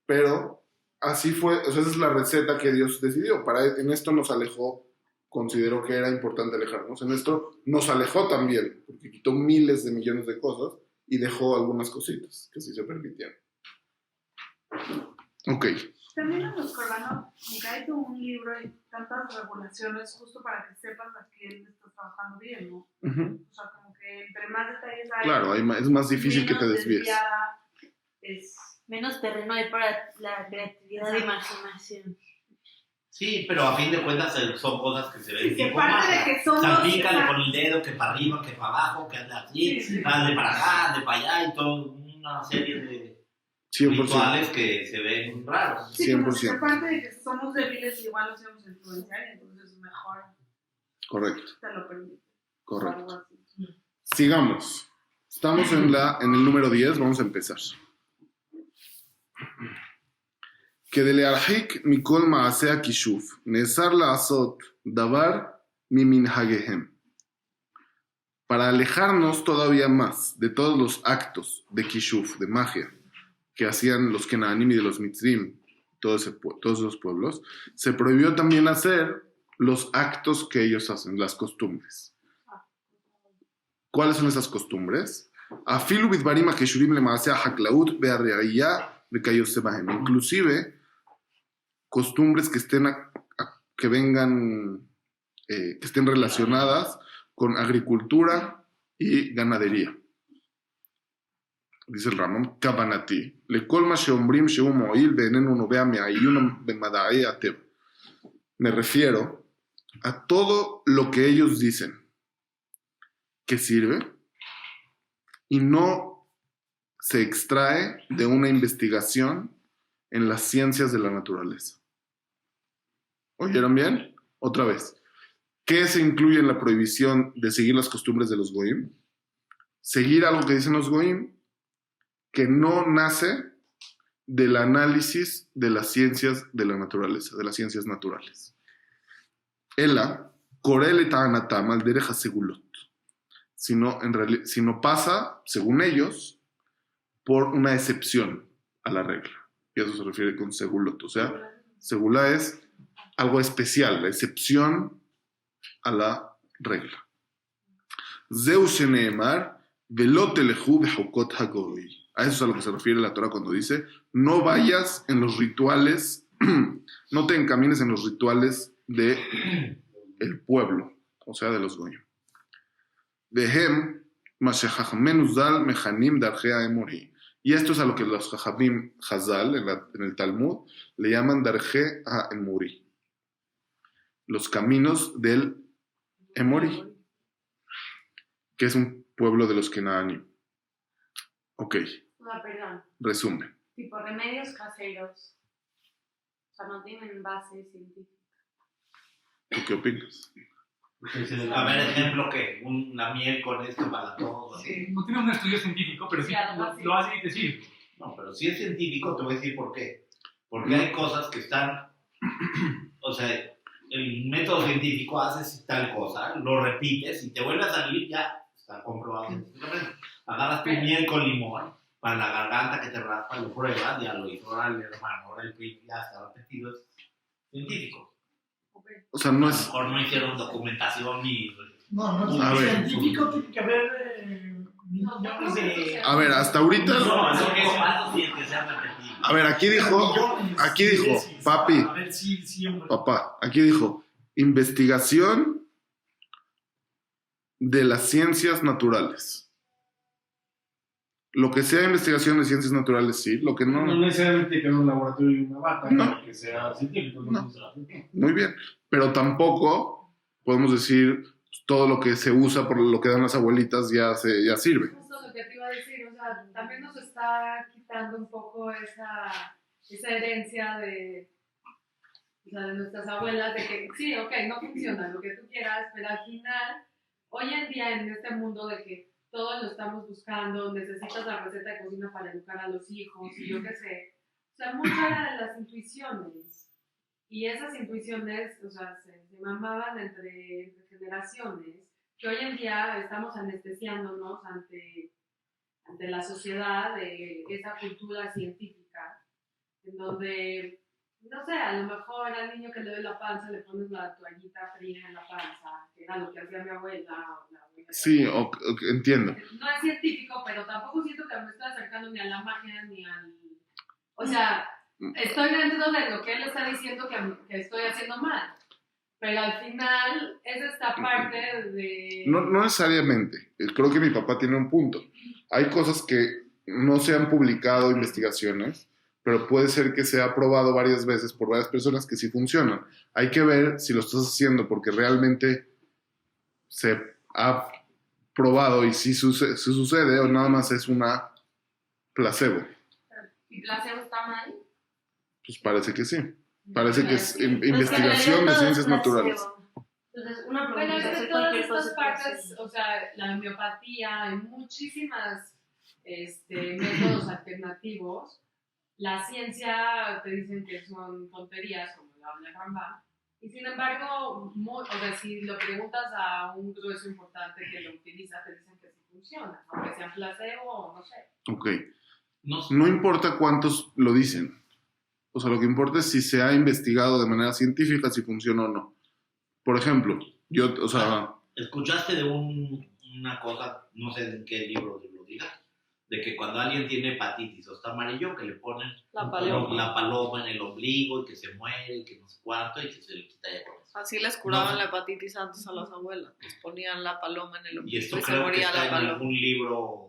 pero así fue, o sea, esa es la receta que Dios decidió. En esto nos alejó, consideró que era importante alejarnos. En esto nos alejó también, porque quitó miles de millones de cosas y dejó algunas cositas que sí se permitían. Ok. También en los Corbanos, Micael tuvo un libro y tantas regulaciones justo para que sepas a quién estás trabajando bien, ¿no? Ujú. O sea, como que entre más detalles hay, Claro, es más difícil que te menos desvíes. desviada es. Menos terreno hay para la creatividad e imaginación. Sí, pero a fin de cuentas son cosas que se ven Y que tipo parte de magia. que somos. Salpícale exacto. con el dedo, que para arriba, que para abajo, que ande así, Sí, sí. ande para acá, ande para allá, y todo, una serie de 100%. rituales que se ven raros. Sí, como 100%. que parte de que somos débiles, igual nos íbamos a influenciar, y entonces mejor Correcto, te lo permite. correcto. Algo así. Sigamos. Estamos en el número 10, vamos a empezar. Que de learhik mikol maasea kishuf, nesar la asot davar mimin hagehem. Para alejarnos todavía más de todos los actos de kishuf, de magia, que hacían los Kenaanim y de los Mitzrim, todos esos pueblos, se prohibió también hacer los actos que ellos hacen, las costumbres. ¿Cuáles son esas costumbres? Afilu bidvarim hakeshurim lemaasea haklaut be'arreiyah be'kayoseh. Inclusive costumbres que estén relacionadas con agricultura y ganadería. Dice el Ramón, Kabanati, le colma sheombrim sheum moil venenu no vea meayunam bemadae ateb. Me refiero a todo lo que ellos dicen que sirve y no se extrae de una investigación en las ciencias de la naturaleza. ¿Oyeron bien? Otra vez. ¿Qué se incluye en la prohibición de seguir las costumbres de los goyim? Seguir algo que dicen los goyim que no nace del análisis de las ciencias de la naturaleza, de las ciencias naturales. Ela, korel ta'anatam al derech hasegulot. Sino pasa, según ellos, por una excepción a la regla. Y a eso se refiere con segulot. O sea, segulá es algo especial, la excepción a la regla. Zeu sheneemar velo telechu behukot hagoy. A eso es a lo que se refiere la Torah cuando dice, no vayas en los rituales, no te encamines en los rituales de el pueblo, o sea, de los goyim. Vehem mashechachmenu zal mechanim darjea emori. Y esto es a lo que los jajamim Hazal, en el Talmud, le llaman darje a emori. Los caminos del Emori, que es un pueblo de los Kenaanim. Ok, Perdón, resumen. tipo remedios caseros. O sea, no tienen base científica. ¿Tú qué opinas? A ver, ejemplo, que una miel con esto para todos. No tiene un estudio científico, pero sí Sí, algo así. lo hace decir. No, pero si es científico, te voy a decir por qué. Porque hay cosas que están, o sea, el método científico haces tal cosa, lo repites y te vuelve a salir, ya está comprobado científicamente. Agarras tu miel con limón para la garganta que te raspa, lo pruebas, ya lo hizo ahora el hermano, ahora el primo, ya está repetido, es científico. O sea, no A lo es... mejor no hicieron documentación ni... No, A ver. científico tiene que haber millones de... A ver, hasta ahorita... No, eso que eso sí es que sea repetido. A ver, aquí dijo, papi, A ver, sí, hombre. papá, aquí dijo, investigación de las ciencias naturales. Lo que sea investigación de ciencias naturales, sí. Lo que No no, necesariamente que en un laboratorio y una bata, No. que sea científico. No. muy bien. Pero tampoco podemos decir todo lo que se usa por lo que dan las abuelitas ya sirve. Justo lo que te iba a decir, o sea, también nos está quitando un poco esa herencia de, o sea, de nuestras abuelas, de que sí, ok, no funciona lo que tú quieras, pero al final, hoy en día en este mundo de que todos lo estamos buscando, necesitas la receta de cocina para educar a los hijos, y yo qué sé, o sea, muchas de las intuiciones, y esas intuiciones, o sea, se mamaban entre generaciones, que hoy en día estamos anestesiándonos ante la sociedad de esa cultura científica, en donde, no sé, a lo mejor al niño que le doy la panza le pones la toallita fría en la panza, que era lo que hacía mi abuela. O la abuela. Sí, entiendo. No es científico, pero tampoco siento que me estoy acercando ni a la magia ni al... O sea, estoy dentro de lo que él está diciendo que estoy haciendo mal. Pero al final es esta parte de... No necesariamente. Creo que mi papá tiene un punto. Hay cosas que no se han publicado investigaciones, pero puede ser que se ha probado varias veces por varias personas que sí funcionan. Hay que ver si lo estás haciendo porque realmente se ha probado y sí sucede o nada más es una placebo. ¿Y placebo está mal? Pues parece que sí. Parece que es Pues que en investigación de realidad todo es ciencias naturales. placebo. Entonces, una Bueno, pregunta, es que hacer todas cualquier cosa estas es partes, placebo. o sea, la homeopatía, hay muchísimas métodos alternativos. La ciencia te dicen que son tonterías, como lo habla Rambam. Y sin embargo, o sea, si lo preguntas a un grueso importante que lo utiliza, te dicen que sí funciona, aunque sea placebo o no sé. Ok. No, No importa cuántos lo dicen. O sea, lo que importa es si se ha investigado de manera científica si funciona o no. Por ejemplo, o sea, ¿escuchaste de una cosa, no sé en qué libro lo diga, de que cuando alguien tiene hepatitis o está amarillo, que le ponen La paloma. la paloma en el ombligo y que se muere y que no sé cuánto y que se le quita ya con eso? Así les curaban No. la hepatitis antes a las abuelas. Les ponían la paloma en el Y ombligo esto y se creo que moría está la en paloma. algún libro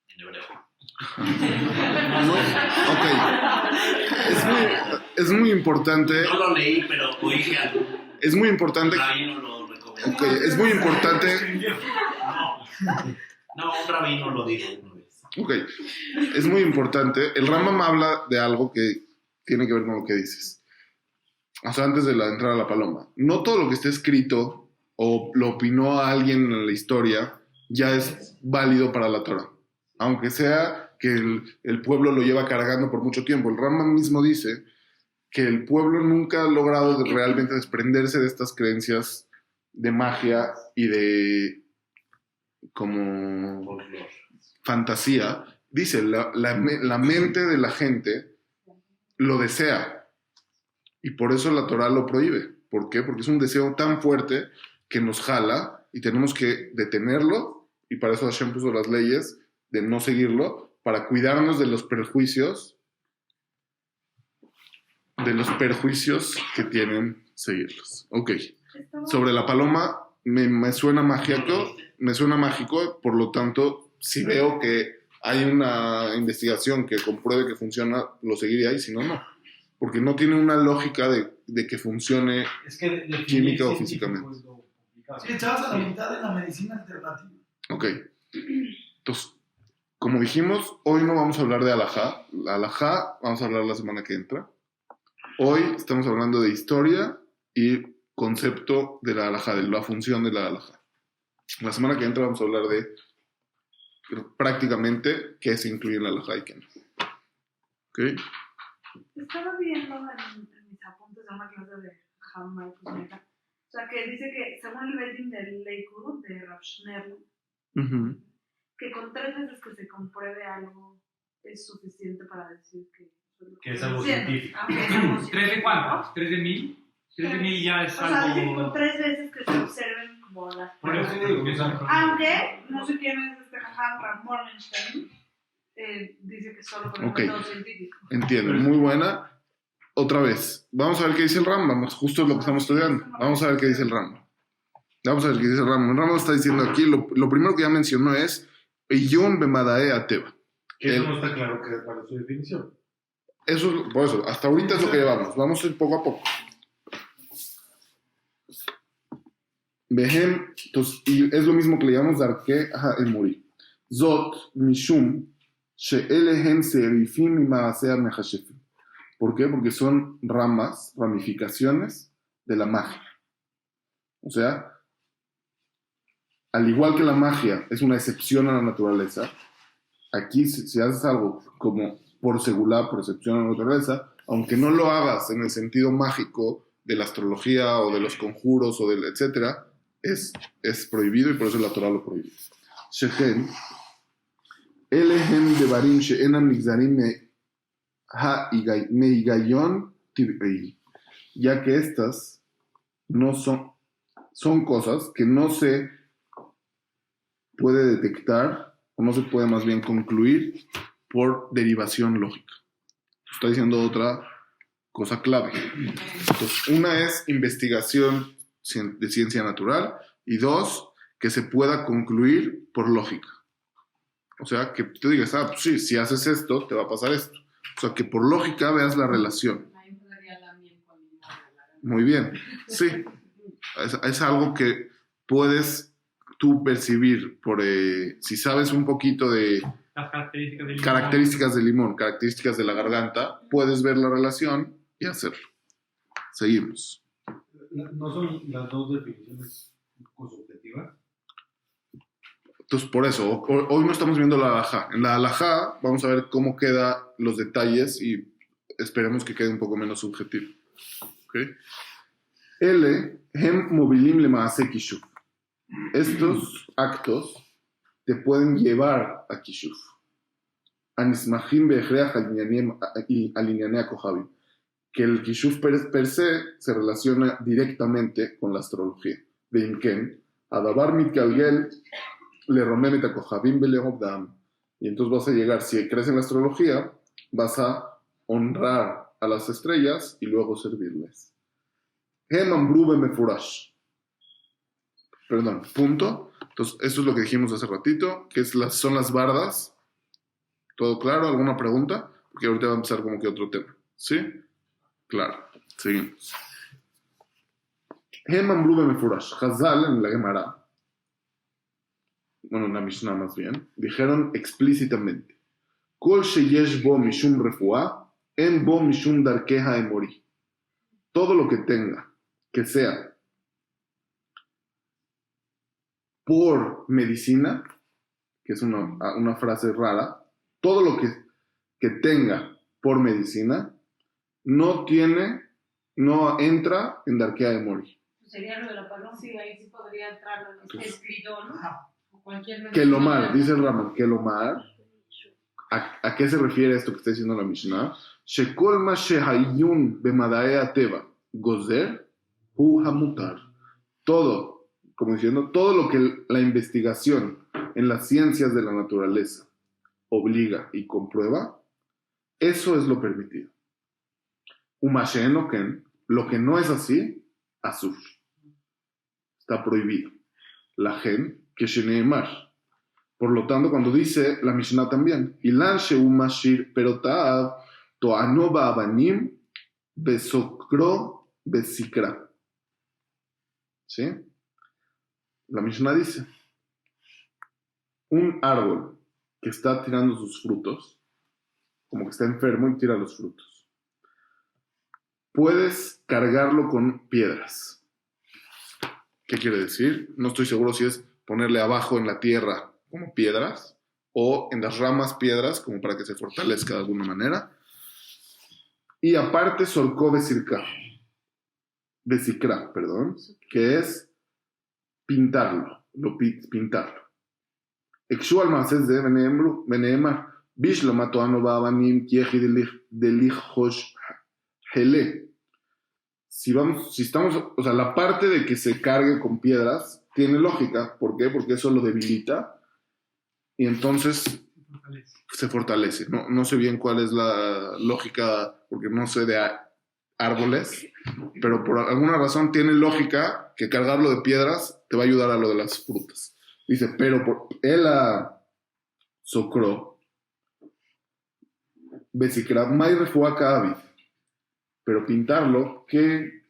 en hebreo. ok. Es muy importante. No lo leí, pero oí que algún Es muy importante. rabino lo recomendó. Ok, es muy importante. No, un rabino lo dijo una vez. Ok, es muy importante. El Rambam habla de algo que tiene que ver con lo que dices. O sea, antes de la entrada a la paloma. No todo lo que esté escrito o lo opinó a alguien en la historia ya es válido para la Torah. Aunque sea que el pueblo lo lleva cargando por mucho tiempo. El Rambam mismo dice que el pueblo nunca ha logrado realmente desprenderse de estas creencias de magia y de como Folclore. fantasía. Dice, la mente de la gente lo desea y por eso la Torah lo prohíbe. ¿Por qué? Porque es un deseo tan fuerte que nos jala y tenemos que detenerlo y para eso Hashem puso las leyes de no seguirlo, para cuidarnos de los perjuicios que tienen seguirlos. Ok. Sobre la paloma me suena mágico, por lo tanto, si veo que hay una investigación que compruebe que funciona, lo seguiría y si no, no. Porque no tiene una lógica de que funcione Es que definir química o científico físicamente. es lo complicado. Sí, echabas a la mitad de la medicina alternativa. Ok. Entonces, como dijimos, hoy no vamos a hablar de alajá. La alajá vamos a hablar la semana que entra. Hoy estamos hablando de historia y concepto de la alajá, de la función de la alajá. La semana que entra vamos a hablar de prácticamente qué se incluye en la alajá y qué no. ¿Ok? Estaba viendo en mis apuntes de una clase de Hamma y Cosmeta, o sea, que dice que según el rating del Leikud, de Rav Shnerl, Ujú. que con 3 veces que se compruebe algo es suficiente para decir Que es algo Cien, científico. aunque es algo ¿3 de científico. cuántos? ¿3 de 1000? 3 de 1000 ya es O sea, dice que con algo... 3 veces que se observen como las Por eso pruebas. digo que es algo... Aunque, no sé quién es este Hanra Morgenstern, dice que solo con el Ok. método científico. Entiendo, muy buena. Otra vez, vamos a ver qué dice el Rambam, justo es lo que estamos estudiando. Vamos a ver qué dice el Rambam. Vamos a ver qué dice el Rambam. El Rambam está diciendo aquí, lo primero que ya mencionó es Iyun bemadae ateba. Eso no está claro que para su definición. Eso, por eso, hasta ahorita es lo que llevamos. Vamos a ir poco a poco. Behem, entonces, y es lo mismo que le llamamos Darke el Muri. Zot, Mishum, She'elehen Serifim y Maasea Mehashefim. ¿Por qué? Porque son ramificaciones de la magia. O sea, al igual que la magia es una excepción a la naturaleza, aquí si haces algo como por segulá, por excepción a la naturaleza, aunque no lo hagas en el sentido mágico de la astrología o de los conjuros o del etcétera, es prohibido y por eso la Torah lo prohíbe. Shehen, Elehen devarim she'enam nigzarim meigayon tib'ei, ya que estas no son cosas que no se puede detectar o no se puede más bien concluir por derivación lógica. Está diciendo otra cosa clave. Entonces, una es investigación de ciencia natural y dos, que se pueda concluir por lógica. O sea, que tú digas, pues sí, si haces esto, te va a pasar esto. O sea, que por lógica veas la relación. Muy bien, sí. Es algo que puedes tú percibir por si sabes un poquito de Las características del limón, características de la garganta, puedes ver la relación y hacerlo. Seguimos. ¿No son las dos definiciones subjetivas? Entonces, por eso, hoy no estamos viendo la halajá. En la halajá vamos a ver cómo quedan los detalles y esperemos que quede un poco menos subjetivo. ¿Okay? Ele, hem mobilim le maase kishuf. Estos actos te pueden llevar a kishuf. Anismahim be'echreach alineanea kohabim. Que el kishuf per se relaciona directamente con la astrología. Veimken, adabar mitkalgel le romemet a kohabim beleobdam. Y entonces vas a llegar, si crees en la astrología, vas a honrar a las estrellas y luego servirles. Hem amru bemefurash. Perdón, punto. Entonces, esto es lo que dijimos hace ratito, que son las bardas. ¿Todo claro? ¿Alguna pregunta? Porque ahorita va a empezar como que otro tema. ¿Sí? Claro. Seguimos. Hem amru bemefurash. Chazal, en la Gemara, bueno, en la Mishnah más bien, dijeron explícitamente, Kol sheyesh bo mishum refuah, en bo mishum darkeha emori. Todo lo que tenga, que sea por medicina, que es una frase rara, todo lo que tenga por medicina, no entra en darkeha emori. Sería lo de la paloma. Sí, ahí sí podría entrar lo que está escrito, ¿no? O cualquier Que lo mar, dice el Ramón, que lo mar. ¿A qué se refiere esto que está diciendo la Mishnah? Shekol ma shehayun bemadae ateva gozer hu hamutar. Todo, como diciendo, todo lo que la investigación en las ciencias de la naturaleza obliga y comprueba, eso es lo permitido. Umashenoken, lo que no es así, asur. Está prohibido. La gen que sheneemar. Por lo tanto, cuando dice la Mishnah también, Ilan sheumashir perotav toanova abanim besokro besikra. ¿Sí? La Mishnah dice, un árbol que está tirando sus frutos, como que está enfermo y tira los frutos, puedes cargarlo con piedras. ¿Qué quiere decir? No estoy seguro si es ponerle abajo en la tierra como piedras o en las ramas piedras como para que se fortalezca de alguna manera. Y aparte solcó besikra, que es pintarlo, pintarlo. Exu almaces de beneemar, bishlo matoano babanim kieji delijosh hele. Si estamos, o sea, la parte de que se cargue con piedras tiene lógica. ¿Por qué? Porque eso lo debilita y entonces se fortalece. No sé bien cuál es la lógica, porque no sé de árboles, pero por alguna razón tiene lógica que cargarlo de piedras te va a ayudar a lo de las frutas. Dice, pero Socró, Besikrat May Refuá Kaavid. Pero pintarlo, ¿qué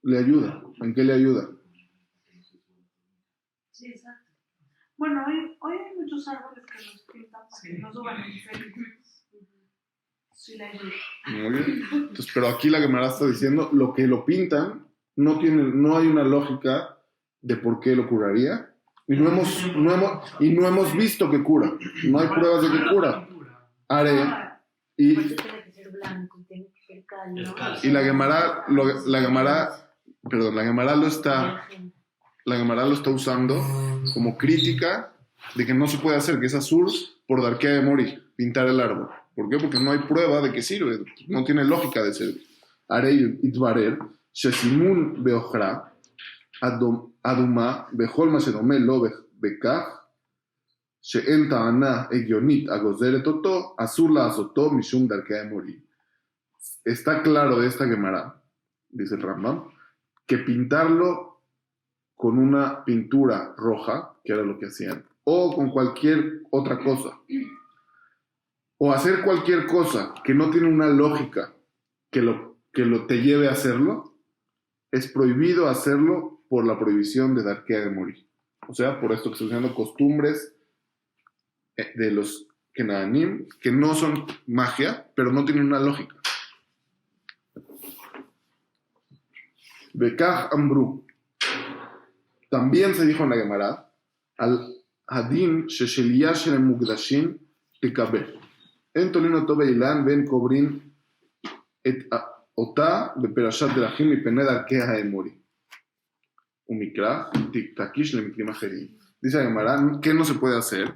le ayuda? ¿En qué le ayuda? Sí, exacto. Bueno, hoy hay muchos árboles que los pintan para que no suban insectos. Sí, le ayuda. Muy bien. Entonces, pero aquí la Gemara está diciendo, lo que lo pintan, no hay una lógica de por qué lo curaría. Y no hemos visto que cura. No hay pruebas de que cura. Haré. Y, Por eso tiene que ser blanco, tiene que ser cálido. y la Gemara lo está usando como crítica de que no se puede hacer, que es azul por Darkea de Mori, pintar el árbol. ¿Por qué? Porque no hay prueba de que sirve, no tiene lógica de servir. Harei itbarer, shesimun beochra, aduma, bechol masherome lo bekach, she'en ta'ana egionit agozeret oto, asur la azotó mishum Darkea de Mori. Está claro de esta Gemara, dice el Rambam, que pintarlo con una pintura roja, que era lo que hacían, o con cualquier otra cosa, o hacer cualquier cosa que no tiene una lógica que lo te lleve a hacerlo, es prohibido hacerlo por la prohibición de Darkea de Mori. O sea, por esto que estoy diciendo, costumbres de los Kenaanim, que no son magia, pero no tienen una lógica. Bekach Ambru. También se dijo en la Gemara, al Hadin Shesheliah Shel Mugdashin Tekabel. En Tolino Tobe Ilan Ben Kobrin et Ota Beperashat Derachim Mipene Darkea de Mori. Umikra Tiktakish Le Mikrim Acherim. Dice la Gemara, ¿qué no se puede hacer?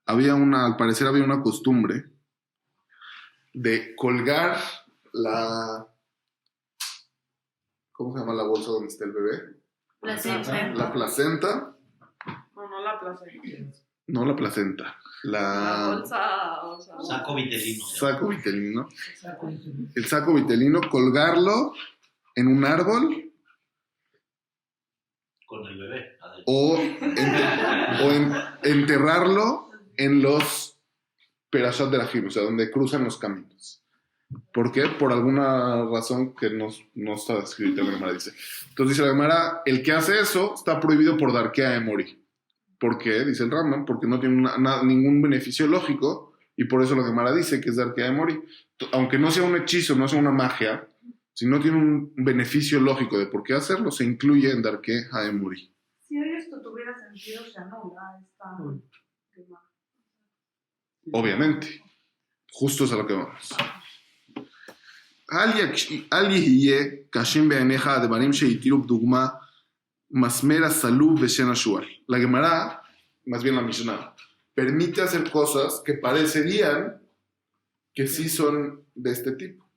Al parecer había una costumbre de colgar ¿cómo se llama la bolsa donde está el bebé? Placenta. La placenta. No la placenta. No la placenta. La bolsa, o sea, Saco vitelino. Saco vitelino. El saco vitelino, colgarlo en un árbol Con el bebé. o enterrarlo en los Perashat de la Jim, o sea, donde cruzan los caminos. ¿Por qué? Por alguna razón que no está escrita en la Gemara, dice. Entonces dice la Gemara, el que hace eso está prohibido por Darkea de Mori. ¿Por qué? Dice el Rambam, porque no tiene ningún beneficio lógico, y por eso la Gemara dice que es Darkea de Mori. Aunque no sea un hechizo, no sea una magia, si no tiene un beneficio lógico de por qué hacerlo, se incluye en Darkea de Mori. Si hoy esto tuviera sentido, se anula esta. Obviamente. Justo es a lo que vamos. אל יהיה קשים בעיניך הדברים שהתירו בדוגמה מסמר הסלוב ושן השועל. La Gemara, más bien la Mishnah, permite hacer cosas que parecerían que sí son de este tipo.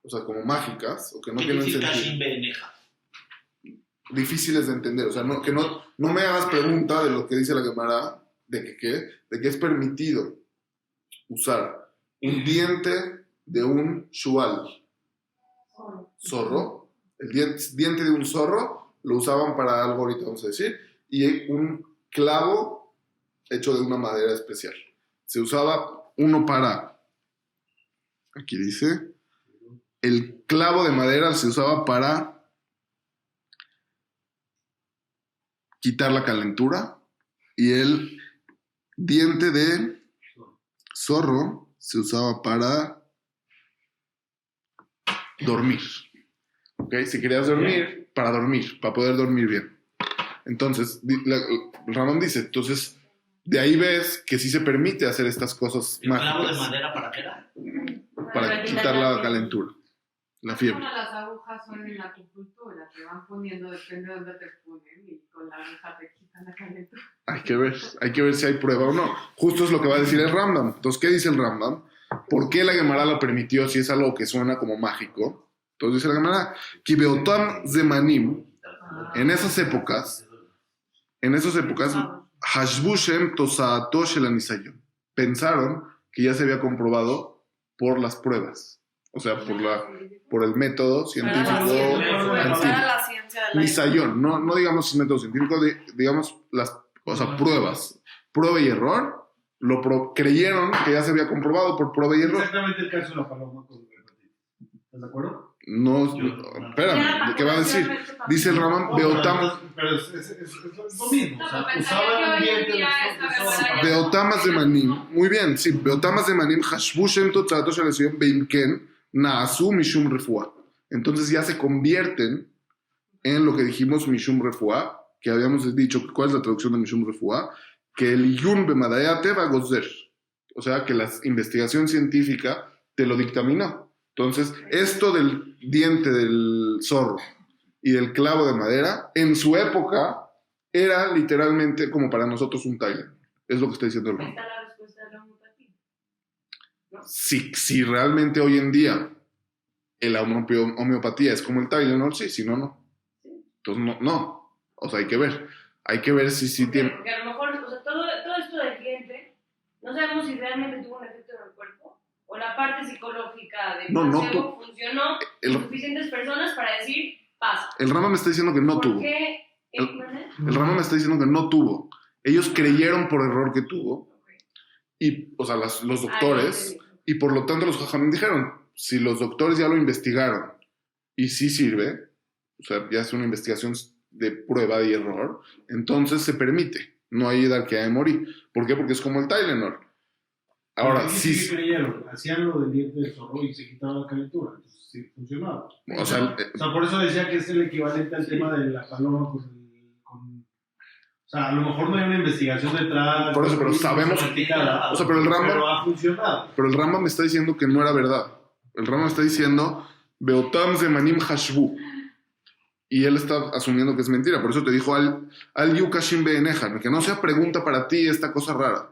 O sea, como mágicas, o que no tienen sentido. Difíciles de entender. O sea, no me hagas pregunta de lo que dice la Gemara, de que es permitido usar un diente de un shual, zorro, el diente de un zorro lo usaban para algo, ahorita vamos a decir, y un clavo hecho de una madera especial. Se usaba uno para, aquí dice, el clavo de madera se usaba para quitar la calentura, y el diente de zorro se usaba para dormir. ¿Ok? Si querías dormir, para poder dormir bien. Entonces, Ramón dice, entonces, de ahí ves que sí se permite hacer estas cosas ¿El mágicas. clavo de madera para qué era? Para quitar la calentura, la fiebre. Como las agujas son en la acupuntura, te van poniendo, depende de dónde te ponen, y con la aguja te quitan la calentura. Hay que ver si hay prueba o no. Justo es lo que va a decir el Rambam. Entonces, ¿qué dice el Rambam? ¿Por qué la Gemara lo permitió si es algo que suena como mágico? Entonces dice la Gemara, Kibeotam Zemanim, en esas épocas, Hashbushem Tosaato Shelanisayon, pensaron que ya se había comprobado por las pruebas, o sea, por el método científico Para la antiguo. ciencia. ciencia de la Nisayón, no digamos método científico, digamos pruebas. Prueba y error. Creyeron que ya se había comprobado por prueba y error. Exactamente el caso de la paloma con hepatitis. ¿Estás de acuerdo? No, espérame, ¿de qué va a decir? Dice el Rambam, Beotam, Pero es lo mismo. O sea, usaba el ambiente de los Beotamas de Manim. Muy bien, sí. Beotamas de Manim, Hashbu Shem Totzato Shalesión Beimken, Naasu Mishum Refua. Entonces ya se convierten en lo que dijimos Mishum Refua, que habíamos dicho, ¿cuál es la traducción de Mishum Refua? Que el Yun Bemadayate va a gozer. O sea, que la investigación científica te lo dictaminó. Entonces, esto del diente del zorro y del clavo de madera, en su época, era literalmente como para nosotros un Tylenol. Es lo que está diciendo el Ahí Rambam. está la respuesta de la homeopatía. Si realmente hoy en día la homeopatía es como el Tylenol, sí, si no, no. Entonces, no. O sea, hay que ver. Hay que ver si tiene... Porque a lo mejor, o sea, todo esto del cliente, no sabemos si realmente tuvo un efecto en el cuerpo o la parte psicológica del placebo funcionó en suficientes personas para decir, pasa. El Rambam me está diciendo que no tuvo. ¿Por qué? El Rambam me está diciendo que no tuvo. Ellos creyeron por error que tuvo. Y, o sea, los doctores... Y por lo tanto los jajamín dijeron, si los doctores ya lo investigaron y sí sirve, o sea, ya es una investigación de prueba y error, entonces se permite. No hay edad que haya de morir. ¿Por qué? Porque es como el Tylenol. Ahora, sí. creyeron, hacían lo del diente del zorro y se quitaba la calentura. Entonces, sí, funcionaba. O sea, por eso decía que es el equivalente al tema de la paloma con o sea, a lo mejor no hay una investigación detrás. Por eso, pero sabemos. O sea, pero el Rambam. Pero ha funcionado. Pero el Rambam me está diciendo que no era verdad. El Rambam está diciendo, Beotam Zemanim Hashbu. Y él está asumiendo que es mentira. Por eso te dijo al Yukashim Beenejan, que no sea pregunta para ti esta cosa rara.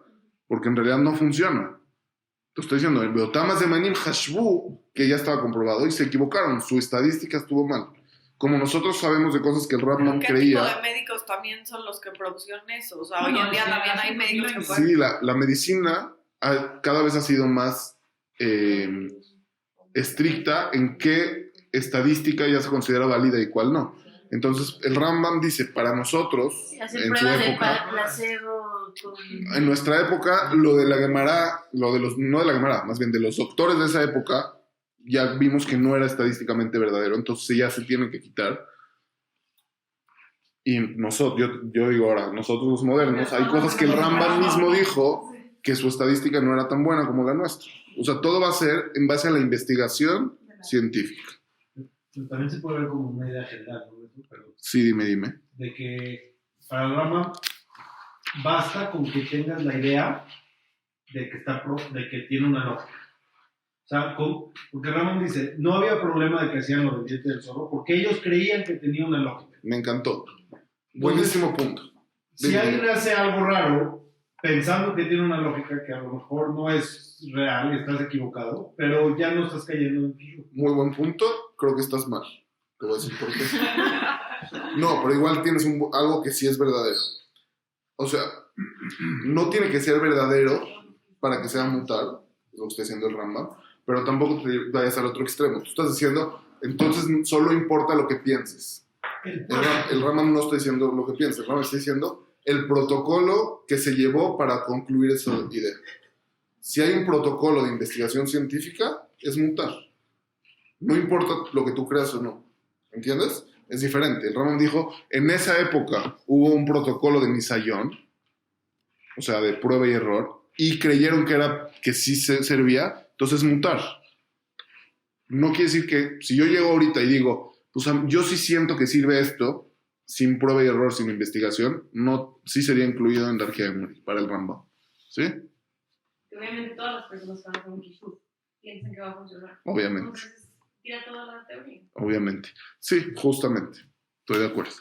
Porque en realidad no funciona. Te estoy diciendo, el Beotamas de Manim Hashbu, que ya estaba comprobado, y se equivocaron. Su estadística estuvo mal. Como nosotros sabemos de cosas que el Rambam ¿Qué creía. tipo de médicos también son los que producen eso? O sea, hoy en día también hay médicos que pueden... Sí, la medicina cada vez ha sido más estricta en qué estadística ya se considera válida y cuál no. Entonces, el Rambam dice, para nosotros, Hacer en su pruebas de época, placebo en nuestra época, lo de la Gemara, no de la Gemara, más bien de los doctores de esa época, ya vimos que no era estadísticamente verdadero, entonces ya se tiene que quitar. Y nosotros, yo digo ahora, nosotros los modernos, hay cosas que el Rambam mismo dijo que su estadística no era tan buena como la nuestra. O sea, todo va a ser en base a la investigación científica. Pero también se puede ver como una idea general, ¿no? Pero Sí, dime. de que para el Rambam basta con que tengas la idea de que tiene una lógica. O sea, porque el Rambam dice, no había problema de que hacían lo del diente del zorro, porque ellos creían que tenía una lógica. Me encantó. Buenísimo punto. Si alguien hace algo raro, pensando que tiene una lógica que a lo mejor no es real, estás equivocado, pero ya no estás cayendo en el... Muy buen punto. Creo que estás mal. Te voy a decir por qué. No, pero igual tienes algo que sí es verdadero. O sea, no tiene que ser verdadero para que sea mutar, lo que está diciendo el Rambam, pero tampoco te vayas al otro extremo. Tú estás diciendo, entonces solo importa lo que pienses. El Rambam no está diciendo lo que pienses, el Rambam está diciendo el protocolo que se llevó para concluir esa idea. Si hay un protocolo de investigación científica, es mutar. No importa lo que tú creas o no. ¿Entiendes? Es diferente. El Rambam dijo, en esa época hubo un protocolo de Nisayón, o sea, de prueba y error, y creyeron que sí se servía, entonces mutar. No quiere decir que si yo llego ahorita y digo, pues yo sí siento que sirve esto, sin prueba y error, sin investigación, no, sí sería incluido en la Arqueamuri para el Rambam. ¿Sí? Obviamente todas las personas que van a hacer un kishuf piensan que va a funcionar. Obviamente. Entonces, tira toda la teoría. Obviamente. Sí, justamente. Estoy de acuerdo.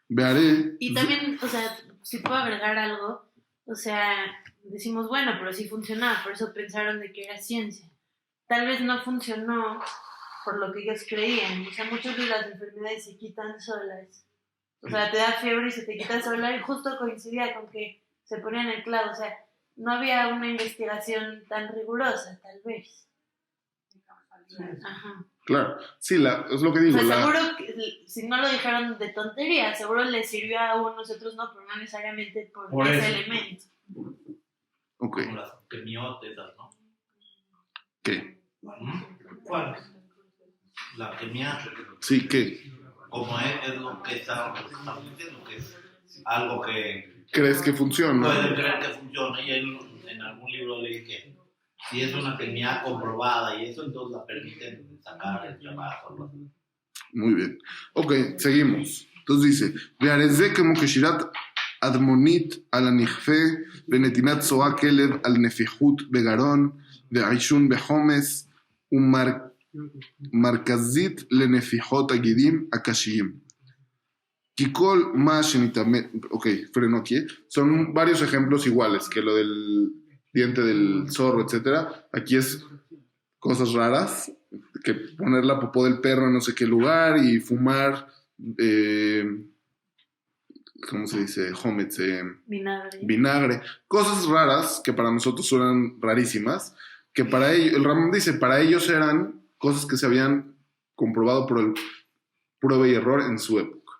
Vearé. Y también, o sea, si puedo agregar algo, o sea, decimos, bueno, pero sí funcionaba, por eso pensaron de que era ciencia. Tal vez no funcionó por lo que ellos creían. O sea, muchas de las enfermedades se quitan solas. O sea, te da fiebre y se te quita sola, y justo coincidía con que se ponían el clavo. O sea, no había una investigación tan rigurosa, tal vez. Ajá. Claro. Sí, es lo que O digo. sea, seguro que si no lo dijeron de tontería, seguro les sirvió a unos y otros no, pero no necesariamente por ese eso. elemento. Ok. Como las quemiotes, ¿no? ¿Qué? ¿Cuál? La quemia, Sí, ¿qué? como es lo que estamos diciendo, que es algo que ¿Crees que funciona? pueden creer que funciona, y en algún libro leí que si es una quemia comprobada y eso, entonces la permiten sacar el trabajo, ¿no? Muy bien. Ok, seguimos. Entonces dice, Vearezé como que Shirat Admonit al Anichfe, Benetinat Soa Kelev al Nefihut Begaron, Veaishun Behomes, Markazit Lenefihot Agidim Akashim. Kikol Mashenitamet. Ok, freno aquí. Son varios ejemplos iguales que lo del diente del zorro, etcétera. Aquí es cosas raras, que poner la popó del perro en no sé qué lugar y fumar, ¿cómo se dice? Hometz, vinagre. Cosas raras que para nosotros suenan rarísimas, que para ellos, el Ramón dice, para ellos eran cosas que se habían comprobado por el prueba y error en su época.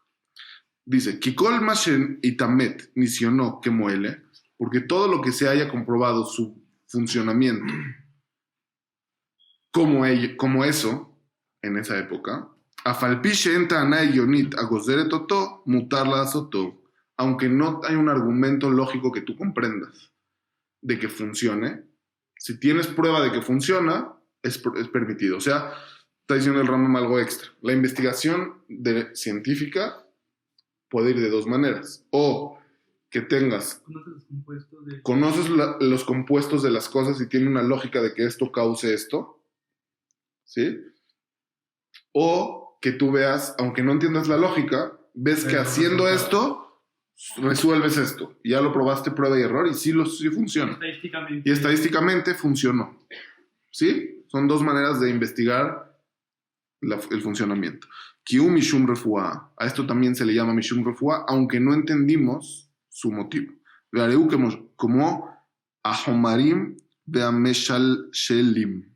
Dice, Kikol Mashen Itamet Nisionó que muele, porque todo lo que se haya comprobado su funcionamiento como eso, en esa época, Afalpiche enta anay yonit agozere toto, mutarla soto, aunque no hay un argumento lógico que tú comprendas de que funcione, si tienes prueba de que funciona, es permitido. O sea, está diciendo el Rambam algo extra. La investigación científica puede ir de dos maneras. O que tengas, conoces los compuestos de las cosas y tiene una lógica de que esto cause esto, ¿sí? O que tú veas, aunque no entiendas la lógica, ves que haciendo esto resuelves esto. Ya lo probaste, prueba y error, y sí funciona. Y estadísticamente funcionó. ¿Sí? Son dos maneras de investigar el funcionamiento. Kiu Mishum Refuá. A esto también se le llama Mishum Refuá, aunque no entendimos su motivo. Veareu como Ahomarim de Ameshal Shelim.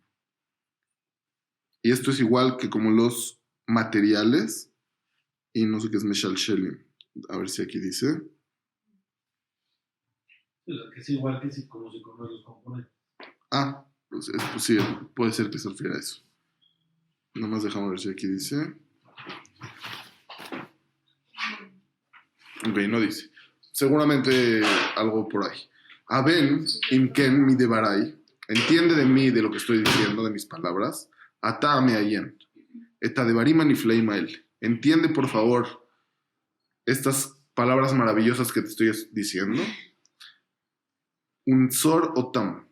Y esto es igual que como los materiales, y no sé qué es Meshal Shelim. A ver si aquí dice. Que es igual que como si conoces los componentes. Ah, pues es posible. Puede ser que se refiera a eso. Nomás dejamos ver si aquí dice. Ok, no dice. Seguramente algo por ahí. Aben, imken mi devarai. Entiende de mí, de lo que estoy diciendo, de mis palabras. Atame ayen. Eta devarima ni fleimael. Entiende, por favor, estas palabras maravillosas que te estoy diciendo. Unsor otam.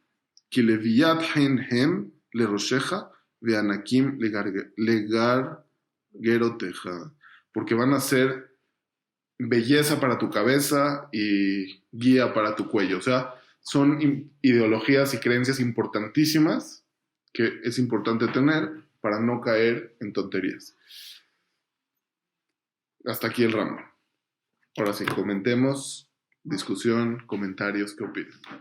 Kileviyat hen hem le rosheja de anakim legar geroteja. Porque van a ser belleza para tu cabeza y guía para tu cuello. O sea, son ideologías y creencias importantísimas que es importante tener para no caer en tonterías. Hasta aquí el ramo. Ahora sí, comentemos, discusión, comentarios, ¿qué opinan?